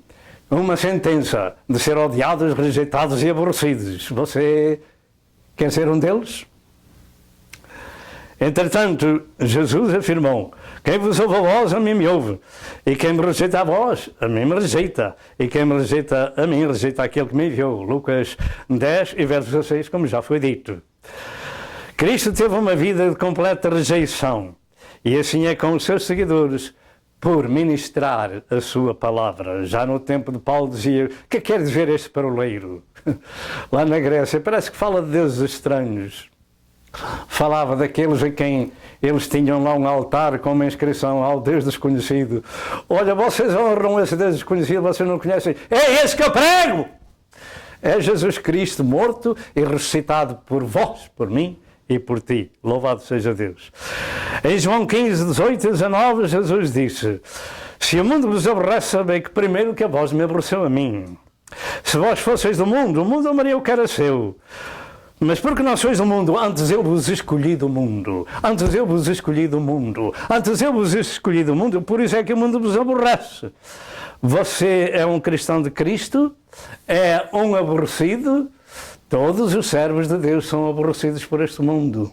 uma sentença de ser odiados, rejeitados e aborrecidos. Você quer ser um deles? Entretanto, Jesus afirmou: quem vos ouve a vós, a mim me ouve, e quem me rejeita a vós, a mim me rejeita, e quem me rejeita a mim, rejeita aquele que me enviou. Lucas 10 e verso 16, como já foi dito. Cristo teve uma vida de completa rejeição, e assim é com os seus seguidores, por ministrar a sua palavra. Já no tempo de Paulo dizia: o que quer dizer este paroleiro? Lá na Grécia, parece que fala de deuses estranhos. Falava daqueles a quem eles tinham lá um altar com uma inscrição ao Deus desconhecido. Olha, vocês honram esse Deus desconhecido, vocês não conhecem. É esse que eu prego! É Jesus Cristo morto e ressuscitado por vós, por mim e por ti. Louvado seja Deus. Em João 15, 18 e 19, Jesus disse: se o mundo vos aborrece, sabei que primeiro que a vós me aborreceu a mim. Se vós fosseis do mundo, o mundo amaria o que era seu. Mas porque não sois do mundo, antes eu vos escolhi do mundo. Antes eu vos escolhi do mundo. Antes eu vos escolhi do mundo, por isso é que o mundo vos aborrece. Você é um cristão de Cristo? É um aborrecido? Todos os servos de Deus são aborrecidos por este mundo.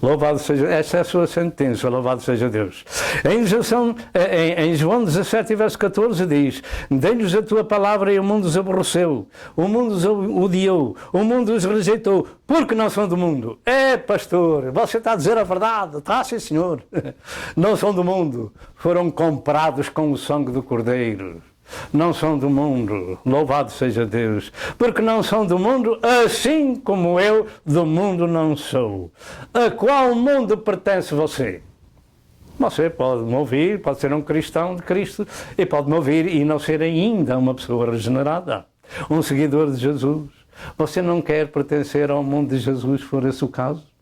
Louvado seja, esta é a sua sentença, louvado seja Deus. Em João 17, verso 14 diz: dei-lhes a tua palavra e o mundo os aborreceu, o mundo os odiou, o mundo os rejeitou, porque não são do mundo. É, pastor, você está a dizer a verdade. Está, sim, senhor. Não são do mundo, foram comprados com o sangue do Cordeiro. Não são do mundo, louvado seja Deus, porque não são do mundo, assim como eu do mundo não sou. A qual mundo pertence você? Você pode me ouvir, pode ser um cristão de Cristo e pode me ouvir e não ser ainda uma pessoa regenerada, um seguidor de Jesus. Você não quer pertencer ao mundo de Jesus, se for esse o caso?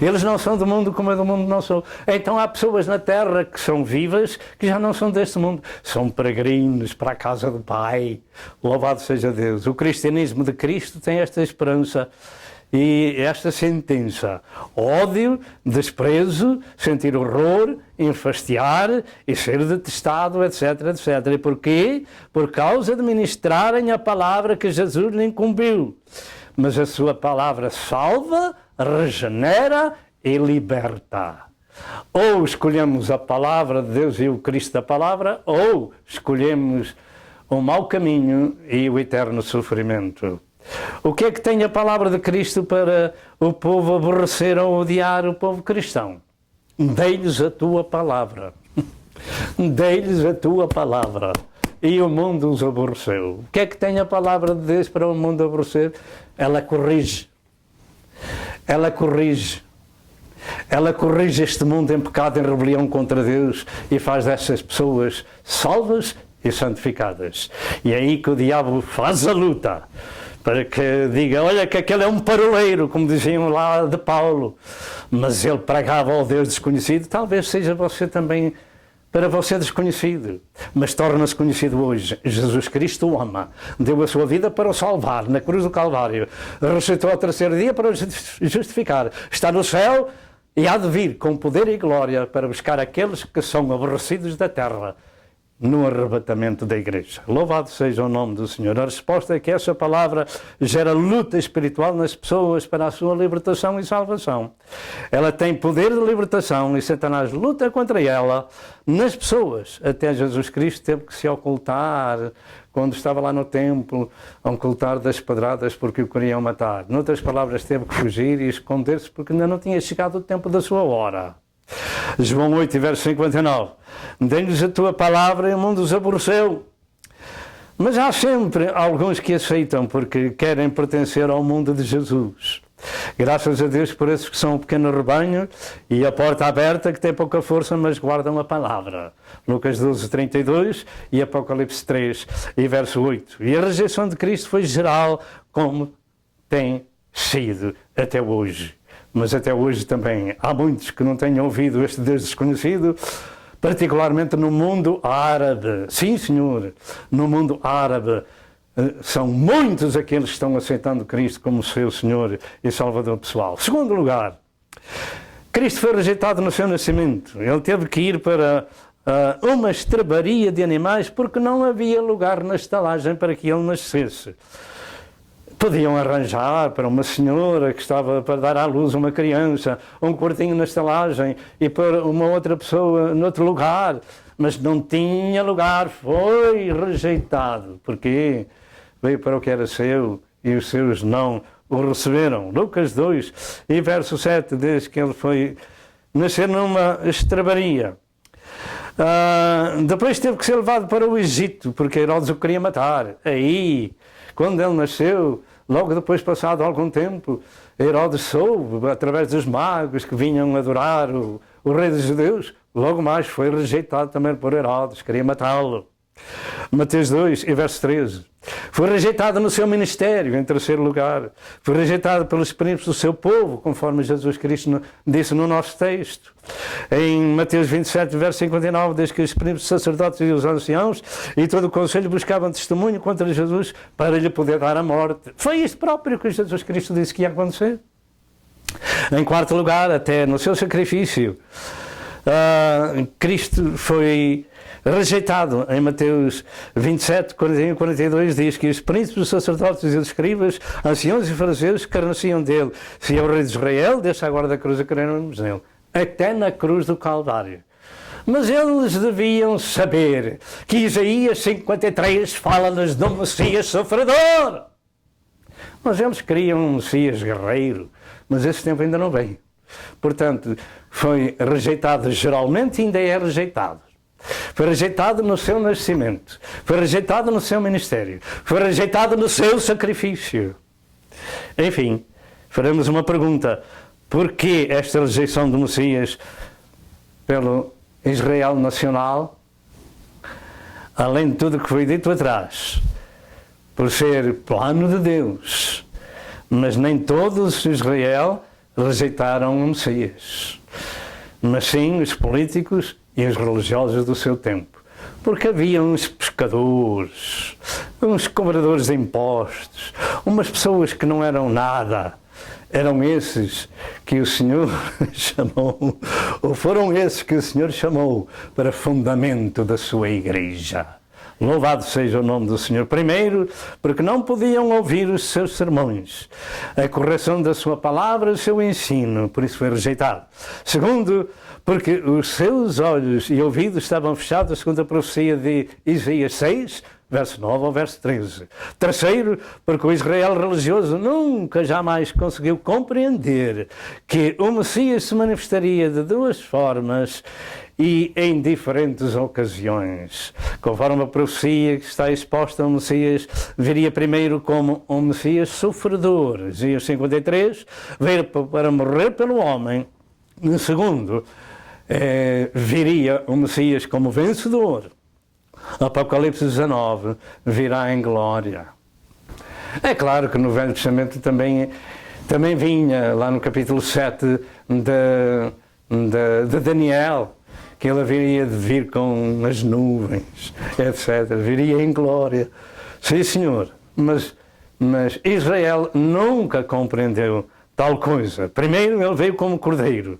Eles não são do mundo como eu do mundo não sou. Então há pessoas na terra que são vivas, que já não são deste mundo. São peregrinos para a casa do Pai. Louvado seja Deus. O cristianismo de Cristo tem esta esperança e esta sentença: ódio, desprezo, sentir horror, enfastiar e ser detestado, etc, etc. E porquê? Por causa de ministrarem a palavra que Jesus lhe incumbiu. Mas a sua palavra salva, regenera e liberta. Ou escolhemos a palavra de Deus e o Cristo da palavra, ou escolhemos o mau caminho e o eterno sofrimento. O que é que tem a palavra de Cristo para o povo aborrecer ou odiar o povo cristão? Dei-lhes a tua palavra. Dei-lhes a tua palavra. E o mundo os aborreceu. O que é que tem a palavra de Deus para o mundo aborrecer? Ela corrige. Ela corrige. Ela corrige este mundo em pecado, em rebelião contra Deus e faz dessas pessoas salvas e santificadas. E é aí que o diabo faz a luta. Para que diga, olha que aquele é um paroleiro, como diziam lá de Paulo. Mas ele pregava ao Deus desconhecido. Talvez seja você também, para você desconhecido. Mas torna-se conhecido hoje. Jesus Cristo o ama. Deu a sua vida para o salvar, na cruz do Calvário. Ressuscitou ao terceiro dia para o justificar. Está no céu e há de vir com poder e glória para buscar aqueles que são aborrecidos da terra, no arrebatamento da igreja. Louvado seja o nome do Senhor. A resposta é que essa palavra gera luta espiritual nas pessoas para a sua libertação e salvação. Ela tem poder de libertação e Satanás luta contra ela nas pessoas. Até Jesus Cristo teve que se ocultar quando estava lá no templo, a ocultar das pedradas porque o queriam matar. Noutras palavras, teve que fugir e esconder-se porque ainda não tinha chegado o tempo da sua hora. João 8, verso 59. Dei-lhes a tua palavra e o mundo os aborreceu. Mas há sempre alguns que aceitam porque querem pertencer ao mundo de Jesus. Graças a Deus por esses que são um pequeno rebanho e a porta aberta que tem pouca força mas guardam a palavra. Lucas 12, 32 e Apocalipse 3 e verso 8. E a rejeição de Cristo foi geral como tem sido até hoje. Mas até hoje também há muitos que não tenham ouvido este Deus desconhecido, particularmente no mundo árabe. Sim, senhor, no mundo árabe são muitos aqueles que estão aceitando Cristo como seu Senhor e Salvador pessoal. Segundo lugar, Cristo foi rejeitado no seu nascimento. Ele teve que ir para uma estrebaria de animais porque não havia lugar na estalagem para que ele nascesse. Podiam arranjar para uma senhora que estava para dar à luz uma criança, um quartinho na estalagem e para uma outra pessoa noutro lugar, mas não tinha lugar, foi rejeitado. Porquê? Veio para o que era seu e os seus não o receberam. Lucas 2 e verso 7 diz que ele foi nascer numa estrebaria. Depois teve que ser levado para o Egito, porque Herodes o queria matar. Aí, quando ele nasceu, logo depois, passado algum tempo, Herodes soube, através dos magos que vinham adorar o rei dos judeus, logo mais foi rejeitado também por Herodes, queria matá-lo. Mateus 2 e verso 13. Foi rejeitado no seu ministério, em terceiro lugar. Foi rejeitado pelos príncipes do seu povo, conforme Jesus Cristo disse no nosso texto. Em Mateus 27, verso 59, diz que os príncipes, os sacerdotes e os anciãos e todo o conselho buscavam testemunho contra Jesus para lhe poder dar a morte. Foi isto próprio que Jesus Cristo disse que ia acontecer. Em quarto lugar, até no seu sacrifício, Cristo foi rejeitado. Em Mateus 27, 41 e 42 diz que os príncipes, os sacerdotes e os escribas, anciãos e fariseus escarneciam dele. Se é o rei de Israel, deixa agora da cruz a crermos nele. Até na cruz do Calvário. Mas eles deviam saber que Isaías 53 fala-nos de um Messias sofredor. Mas eles queriam um Messias guerreiro, mas esse tempo ainda não veio. Portanto, foi rejeitado geralmente e ainda é rejeitado. Foi rejeitado no seu nascimento, foi rejeitado no seu ministério, foi rejeitado no seu sacrifício. Enfim, faremos uma pergunta: porquê esta rejeição do Messias pelo Israel nacional? Além de tudo o que foi dito atrás, por ser plano de Deus, mas nem todos Israel rejeitaram o Messias, mas sim os políticos e os religiosos do seu tempo, porque havia uns pescadores, uns cobradores de impostos, umas pessoas que não eram nada. Eram esses que o Senhor chamou, ou foram esses que o Senhor chamou para fundamento da sua igreja. Louvado seja o nome do Senhor. Primeiro, porque não podiam ouvir os seus sermões, a correção da sua palavra, o seu ensino, por isso foi rejeitado. Segundo, porque os seus olhos e ouvidos estavam fechados, segundo a profecia de Isaías 6, verso 9 ao verso 13. Terceiro, porque o Israel religioso nunca jamais conseguiu compreender que o Messias se manifestaria de duas formas e em diferentes ocasiões. Conforme a profecia que está exposta, o Messias viria primeiro como um Messias sofredor, Isaías 53, veio para morrer pelo homem. No segundo, viria o Messias como vencedor. Apocalipse 19 virá em glória. É claro que no Velho Testamento também vinha, lá no capítulo 7 de Daniel, que ele haveria de vir com as nuvens, etc. Viria em glória. Sim, senhor, mas Israel nunca compreendeu tal coisa. Primeiro, ele veio como cordeiro,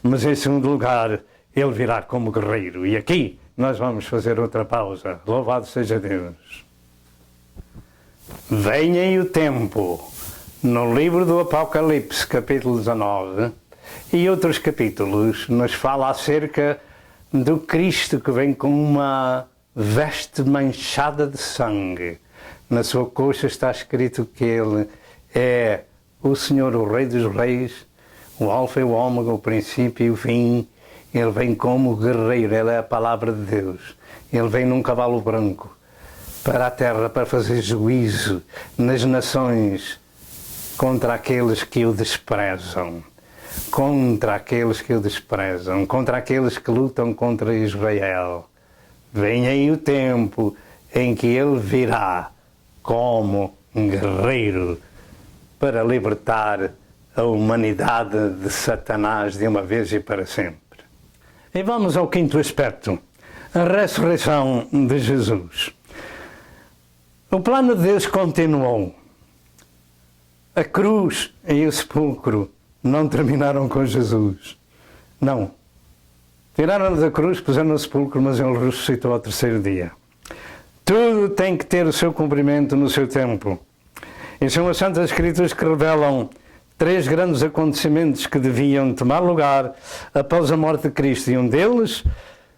mas em segundo lugar, ele virá como guerreiro. E aqui nós vamos fazer outra pausa. Louvado seja Deus. Venha o tempo, no livro do Apocalipse, capítulo 19, e outros capítulos, nos fala acerca do Cristo que vem com uma veste manchada de sangue. Na sua coxa está escrito que ele é o Senhor, o Rei dos Reis, o Alfa e o Ômega, o princípio e o fim. Ele vem como guerreiro, ele é a palavra de Deus. Ele vem num cavalo branco para a terra para fazer juízo nas nações contra aqueles que o desprezam. Contra aqueles que o desprezam, contra aqueles que lutam contra Israel. Vem aí o tempo em que ele virá como um guerreiro para libertar a humanidade de Satanás de uma vez e para sempre. E vamos ao quinto aspecto, a ressurreição de Jesus. O plano de Deus continuou. A cruz e o sepulcro não terminaram com Jesus. Não. Tiraram-no da cruz, puseram no sepulcro, mas ele ressuscitou ao terceiro dia. Tudo tem que ter o seu cumprimento no seu tempo. E são as Santas Escrituras que revelam três grandes acontecimentos que deviam tomar lugar após a morte de Cristo. E um deles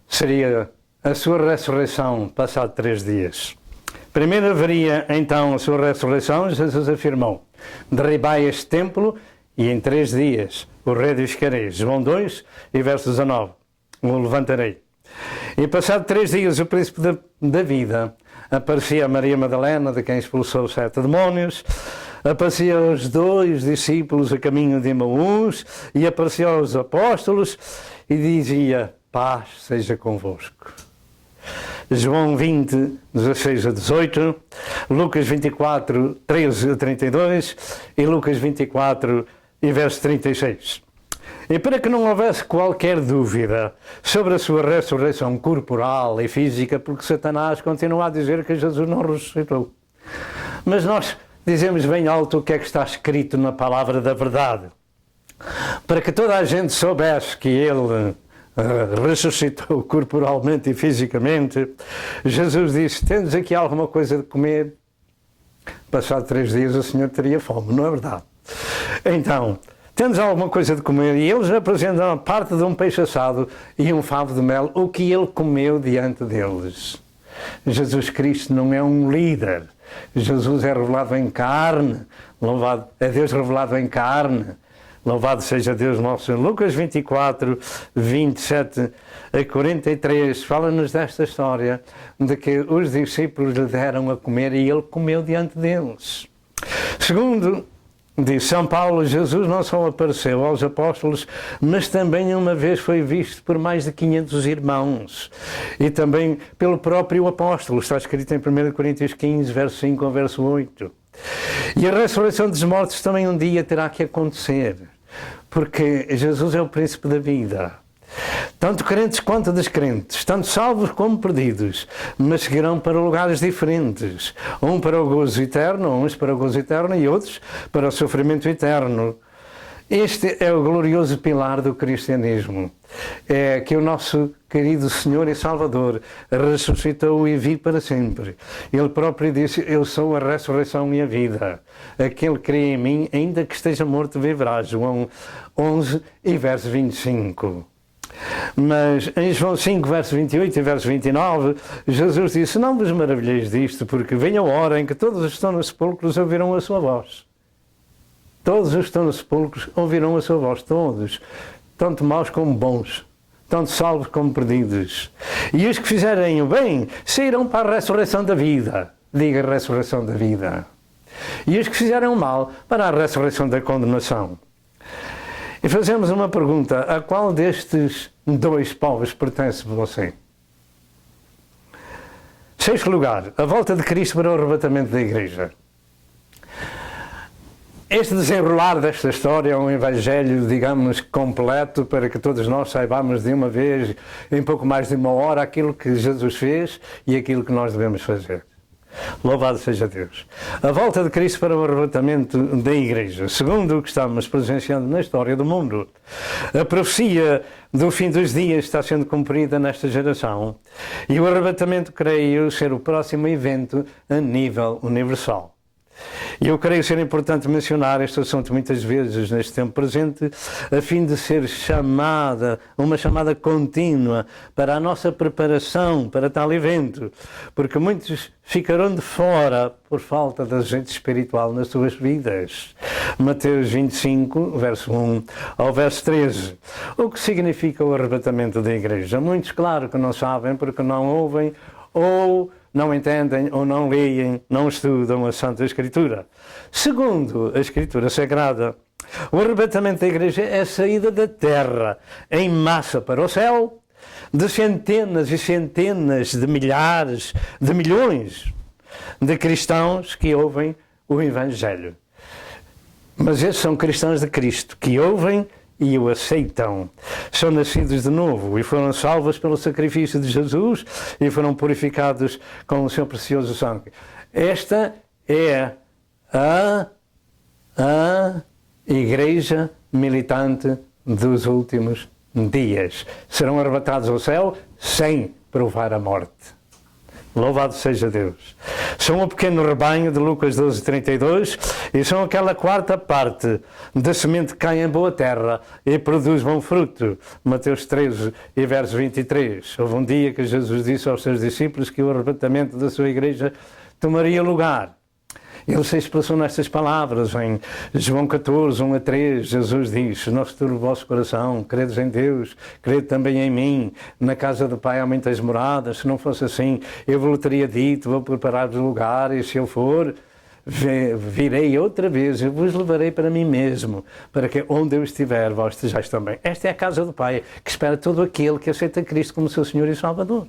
seria a sua ressurreição, passado 3 dias. Primeiro haveria, então, a sua ressurreição. Jesus afirmou: derribai este templo e em 3 dias o reedificarei. João 2 e verso 19. O levantarei. E passado 3 dias o príncipe da vida aparecia a Maria Madalena, de quem expulsou 7 demónios, aparecia aos 2 discípulos a caminho de Emaús e aparecia aos apóstolos e dizia: paz seja convosco. João 20, 16 a 18, Lucas 24, 13 a 32 e Lucas 24 e verso 36. E para que não houvesse qualquer dúvida sobre a sua ressurreição corporal e física, porque Satanás continua a dizer que Jesus não ressuscitou. Mas nós dizemos bem alto o que é que está escrito na palavra da verdade. Para que toda a gente soubesse que ele ressuscitou corporalmente e fisicamente, Jesus disse: tendes aqui alguma coisa de comer? Passado 3 dias o Senhor teria fome, não é verdade? Então, temos alguma coisa de comer, e eles apresentam a parte de um peixe assado e um favo de mel, o que ele comeu diante deles. Jesus Cristo não é um líder. Jesus é revelado em carne. Louvado é Deus revelado em carne. Louvado seja Deus nosso Senhor. Lucas 24, 27 a 43, fala-nos desta história de que os discípulos lhe deram a comer e ele comeu diante deles. Segundo diz São Paulo, Jesus não só apareceu aos apóstolos, mas também uma vez foi visto por mais de 500 irmãos. E também pelo próprio apóstolo. Está escrito em 1 Coríntios 15, verso 5 ao verso 8. E a ressurreição dos mortos também um dia terá que acontecer. Porque Jesus é o príncipe da vida. Tanto crentes quanto descrentes, tanto salvos como perdidos, mas seguirão para lugares diferentes. Um para o gozo eterno, uns para o gozo eterno e outros para o sofrimento eterno. Este é o glorioso pilar do cristianismo. É que o nosso querido Senhor e Salvador ressuscitou e vive para sempre. Ele próprio disse: eu sou a ressurreição e a vida. Aquele que crê em mim, ainda que esteja morto, viverá. João 11 e verso 25. Mas em João 5, verso 28 e verso 29, Jesus disse: não vos maravilheis disto, porque vem a hora em que todos os que estão nos sepulcros ouvirão a sua voz. Todos os que estão nos sepulcros ouvirão a sua voz, todos, tanto maus como bons, tanto salvos como perdidos. E os que fizerem o bem sairão para a ressurreição da vida. Diga ressurreição da vida. E os que fizerem o mal para a ressurreição da condenação. E fazemos uma pergunta: a qual destes dois povos pertence você? Sexto lugar, a volta de Cristo para o arrebatamento da Igreja. Este desenrolar desta história é um evangelho, digamos, completo, para que todos nós saibamos de uma vez, em pouco mais de uma hora, aquilo que Jesus fez e aquilo que nós devemos fazer. Louvado seja Deus. A volta de Cristo para o arrebatamento da Igreja, segundo o que estamos presenciando na história do mundo. A profecia do fim dos dias está sendo cumprida nesta geração e o arrebatamento, creio, ser o próximo evento a nível universal. E eu creio ser importante mencionar este assunto muitas vezes neste tempo presente, a fim de ser uma chamada contínua para a nossa preparação para tal evento, porque muitos ficarão de fora por falta de azeite espiritual nas suas vidas. Mateus 25, verso 1 ao verso 13. O que significa o arrebatamento da Igreja? Muitos, claro, que não sabem porque não ouvem ou não entendem ou não leem, não estudam a Santa Escritura. Segundo a Escritura Sagrada, o arrebatamento da Igreja é a saída da terra em massa para o céu, de centenas e centenas de milhares, de milhões de cristãos que ouvem o Evangelho. Mas esses são cristãos de Cristo, que ouvem e o aceitam. São nascidos de novo e foram salvos pelo sacrifício de Jesus e foram purificados com o seu precioso sangue. Esta é a Igreja militante dos últimos dias. Serão arrebatados ao céu sem provar a morte. Louvado seja Deus. São o pequeno rebanho de Lucas 12:32 e são aquela quarta parte da semente que cai em boa terra e produz bom fruto. Mateus 13 e verso 23. Houve um dia que Jesus disse aos seus discípulos que o arrebatamento da sua igreja tomaria lugar. Ele se expressou nestas palavras em João 14, 1 a 3. Jesus diz: não se turbe o vosso coração, credes em Deus, crede também em mim. Na casa do Pai há muitas moradas, se não fosse assim, eu vos teria dito, vou preparar-vos lugar, e se eu for, virei outra vez, eu vos levarei para mim mesmo, para que onde eu estiver, vós estejais também. Esta é a casa do Pai, que espera todo aquele que aceita Cristo como seu Senhor e Salvador.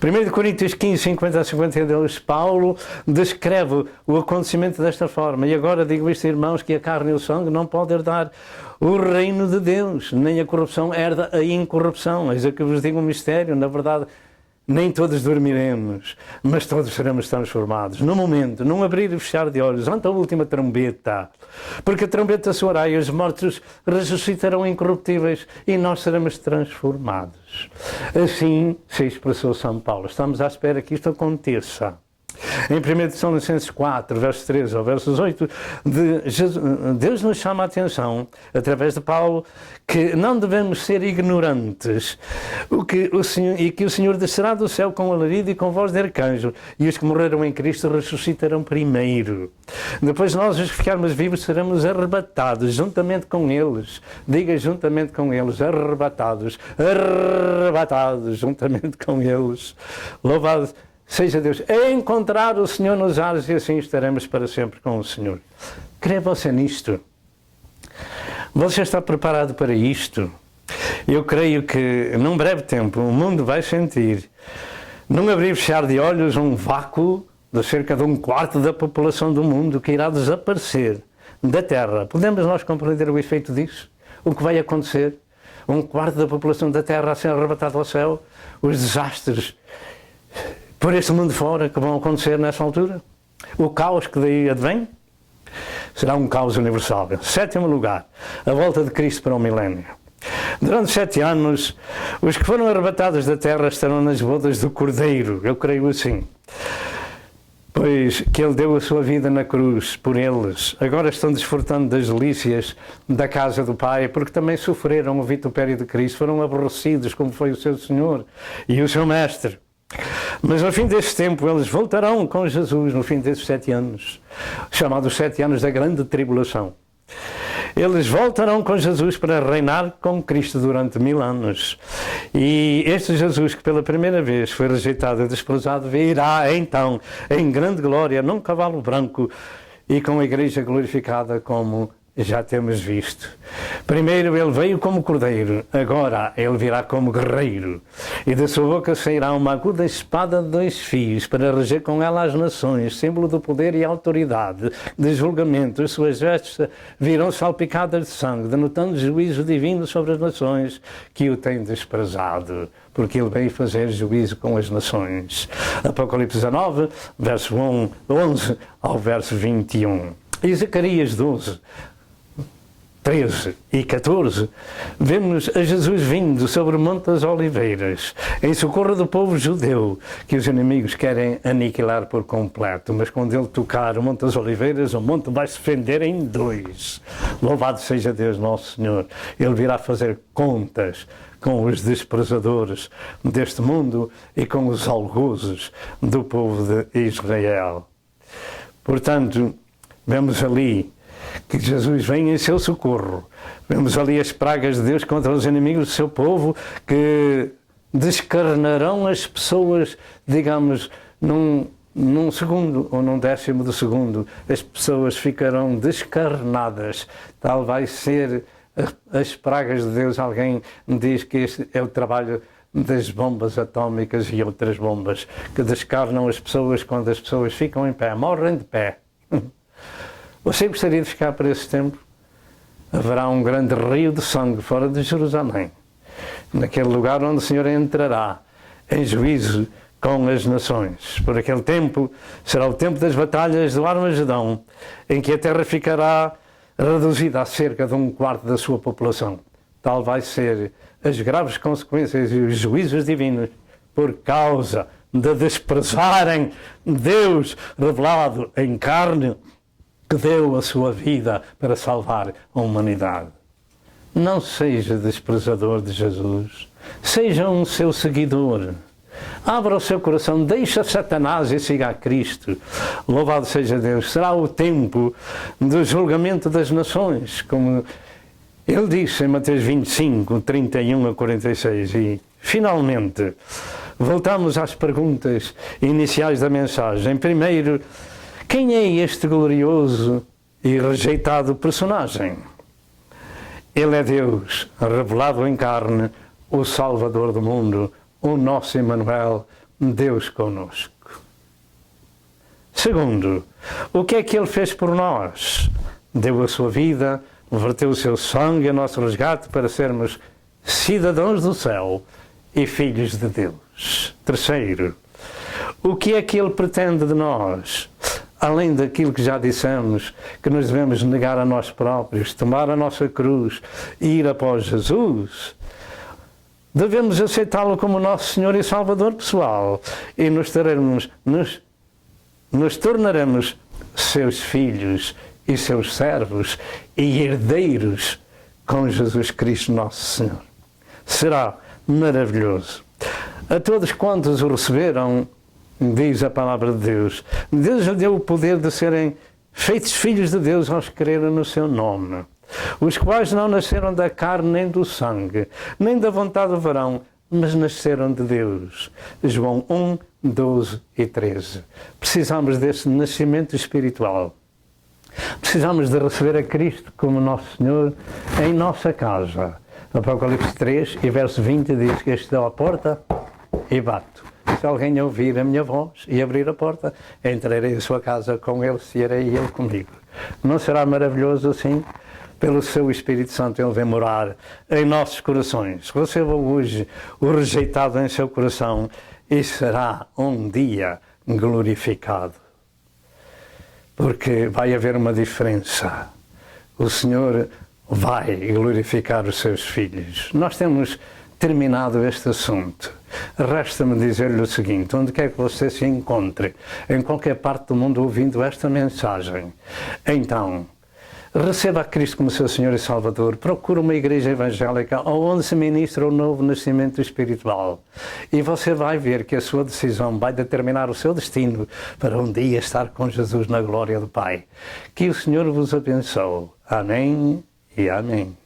1 Coríntios 15, 50 a 52, Paulo descreve o acontecimento desta forma: e agora digo isto, irmãos, que a carne e o sangue não podem herdar o reino de Deus, nem a corrupção herda a incorrupção. Eis que vos digo um mistério: na verdade, nem todos dormiremos, mas todos seremos transformados. No momento, num abrir e fechar de olhos, ante a última trombeta. Porque a trombeta soará e os mortos ressuscitarão incorruptíveis e nós seremos transformados. Assim se expressou São Paulo. Estamos à espera que isto aconteça. Em 1 Tessalonicenses 4, versos 13 ao versos 8, Deus nos chama a atenção, através de Paulo, que não devemos ser ignorantes e que o Senhor descerá do céu com alarido e com voz de arcanjo, e os que morreram em Cristo ressuscitarão primeiro. Depois nós, os que ficarmos vivos, seremos arrebatados juntamente com eles. Diga juntamente com eles, arrebatados juntamente com eles. Louvado seja Deus, é encontrar o Senhor nos ares e assim estaremos para sempre com o Senhor. Crê você nisto? Você está preparado para isto? Eu creio que num breve tempo o mundo vai sentir, num abrir e fechar de olhos, um vácuo de cerca de 1/4 da população do mundo que irá desaparecer da Terra. Podemos nós compreender o efeito disso? O que vai acontecer? 1/4 da população da Terra a ser arrebatada ao céu? Os desastres por este mundo fora que vão acontecer nessa altura? O caos que daí advém? Será um caos universal. Sétimo lugar, a volta de Cristo para o milénio. Durante 7 anos, os que foram arrebatados da terra estarão nas bodas do Cordeiro. Eu creio assim. pois que Ele deu a sua vida na cruz por eles. Agora estão desfrutando das delícias da casa do Pai, porque também sofreram o vitupério de Cristo, foram aborrecidos como foi o seu Senhor e o seu Mestre. Mas no fim deste tempo eles voltarão com Jesus, no fim desses 7 anos, chamados 7 anos da grande tribulação. Eles voltarão com Jesus para reinar com Cristo durante 1000 anos. E este Jesus, que pela primeira vez foi rejeitado e desprezado, virá então em grande glória, num cavalo branco e com a igreja glorificada como já temos visto. Primeiro ele veio como cordeiro, agora ele virá como guerreiro. E da sua boca sairá uma aguda espada de 2 fios para reger com ela as nações, símbolo do poder e autoridade, de julgamento. As suas vestes virão salpicadas de sangue, denotando juízo divino sobre as nações que o têm desprezado, porque ele veio fazer juízo com as nações. Apocalipse 19, verso 11 ao verso 21. E Zacarias 12, 13 e 14, vemos a Jesus vindo sobre o Monte das Oliveiras, em socorro do povo judeu, que os inimigos querem aniquilar por completo. Mas quando ele tocar o Monte das Oliveiras, o monte vai se fender em 2. Louvado seja Deus nosso Senhor. Ele virá fazer contas com os desprezadores deste mundo e com os algozes do povo de Israel. Portanto, vemos ali que Jesus vem em seu socorro. Vemos ali as pragas de Deus contra os inimigos do seu povo, que descarnarão as pessoas, digamos, num segundo ou num décimo de segundo. As pessoas ficarão descarnadas. Tal vai ser as pragas de Deus. Alguém diz que este é o trabalho das bombas atómicas e outras bombas, que descarnam as pessoas quando as pessoas ficam em pé, morrem de pé. Você gostaria de ficar para esse tempo? Haverá um grande rio de sangue fora de Jerusalém, naquele lugar onde o Senhor entrará em juízo com as nações. Por aquele tempo será o tempo das batalhas do Armagedão, em que a terra ficará reduzida a cerca de 1/4 da sua população. Tal vai ser as graves consequências e os juízos divinos por causa de desprezarem Deus revelado em carne, que deu a sua vida para salvar a humanidade. Não seja desprezador de Jesus, seja um seu seguidor. Abra o seu coração, deixa Satanás e siga a Cristo. Louvado seja Deus. Será o tempo do julgamento das nações, como ele disse em Mateus 25, 31 a 46. E, finalmente, voltamos às perguntas iniciais da mensagem. Primeiro, quem é este glorioso e rejeitado personagem? Ele é Deus, revelado em carne, o Salvador do mundo, o nosso Emmanuel, Deus conosco. Segundo, o que é que Ele fez por nós? Deu a sua vida, verteu o seu sangue a nosso resgate para sermos cidadãos do céu e filhos de Deus. Terceiro, o que é que Ele pretende de nós? Além daquilo que já dissemos, que nos devemos negar a nós próprios, tomar a nossa cruz e ir após Jesus, devemos aceitá-lo como nosso Senhor e Salvador pessoal e nos tornaremos seus filhos e seus servos e herdeiros com Jesus Cristo nosso Senhor. Será maravilhoso. A todos quantos o receberam, diz a palavra de Deus, Deus lhe deu o poder de serem feitos filhos de Deus aos que creram no seu nome, os quais não nasceram da carne nem do sangue, nem da vontade do varão, mas nasceram de Deus. João 1, 12 e 13. Precisamos desse nascimento espiritual. Precisamos de receber a Cristo como nosso Senhor em nossa casa. Apocalipse 3 e verso 20 diz que estou à porta e bato. Se alguém ouvir a minha voz e abrir a porta, entrarei em sua casa com ele, cearei ele comigo. Não será maravilhoso assim? Pelo seu Espírito Santo ele vem morar em nossos corações. Receba hoje o rejeitado em seu coração e será um dia glorificado. Porque vai haver uma diferença. O Senhor vai glorificar os seus filhos. Nós temos terminado este assunto, resta-me dizer-lhe o seguinte: onde quer que você se encontre, em qualquer parte do mundo ouvindo esta mensagem, então, receba a Cristo como seu Senhor e Salvador, procure uma igreja evangélica onde se ministra o novo nascimento espiritual e você vai ver que a sua decisão vai determinar o seu destino para um dia estar com Jesus na glória do Pai. Que o Senhor vos abençoe. Amém e amém.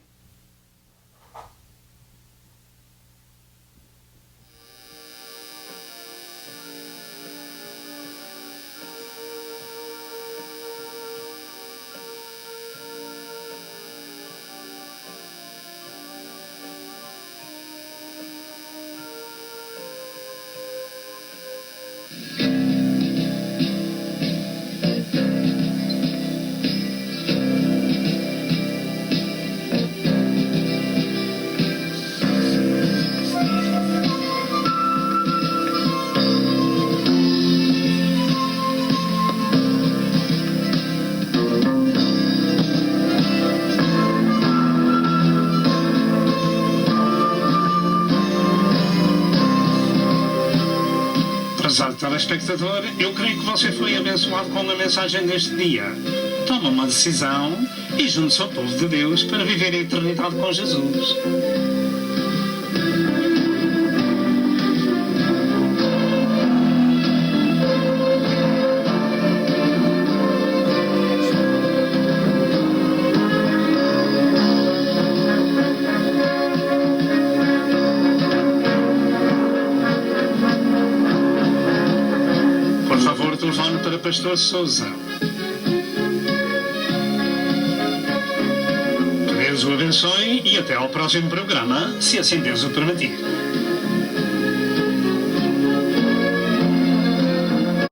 Prezado telespectador, eu creio que você foi abençoado com a mensagem deste dia. Toma uma decisão e junte-se ao povo de Deus para viver a eternidade com Jesus. Por favor, telefone para Pastor Sousa. Que Deus o abençoe e até ao próximo programa, se assim Deus o permitir.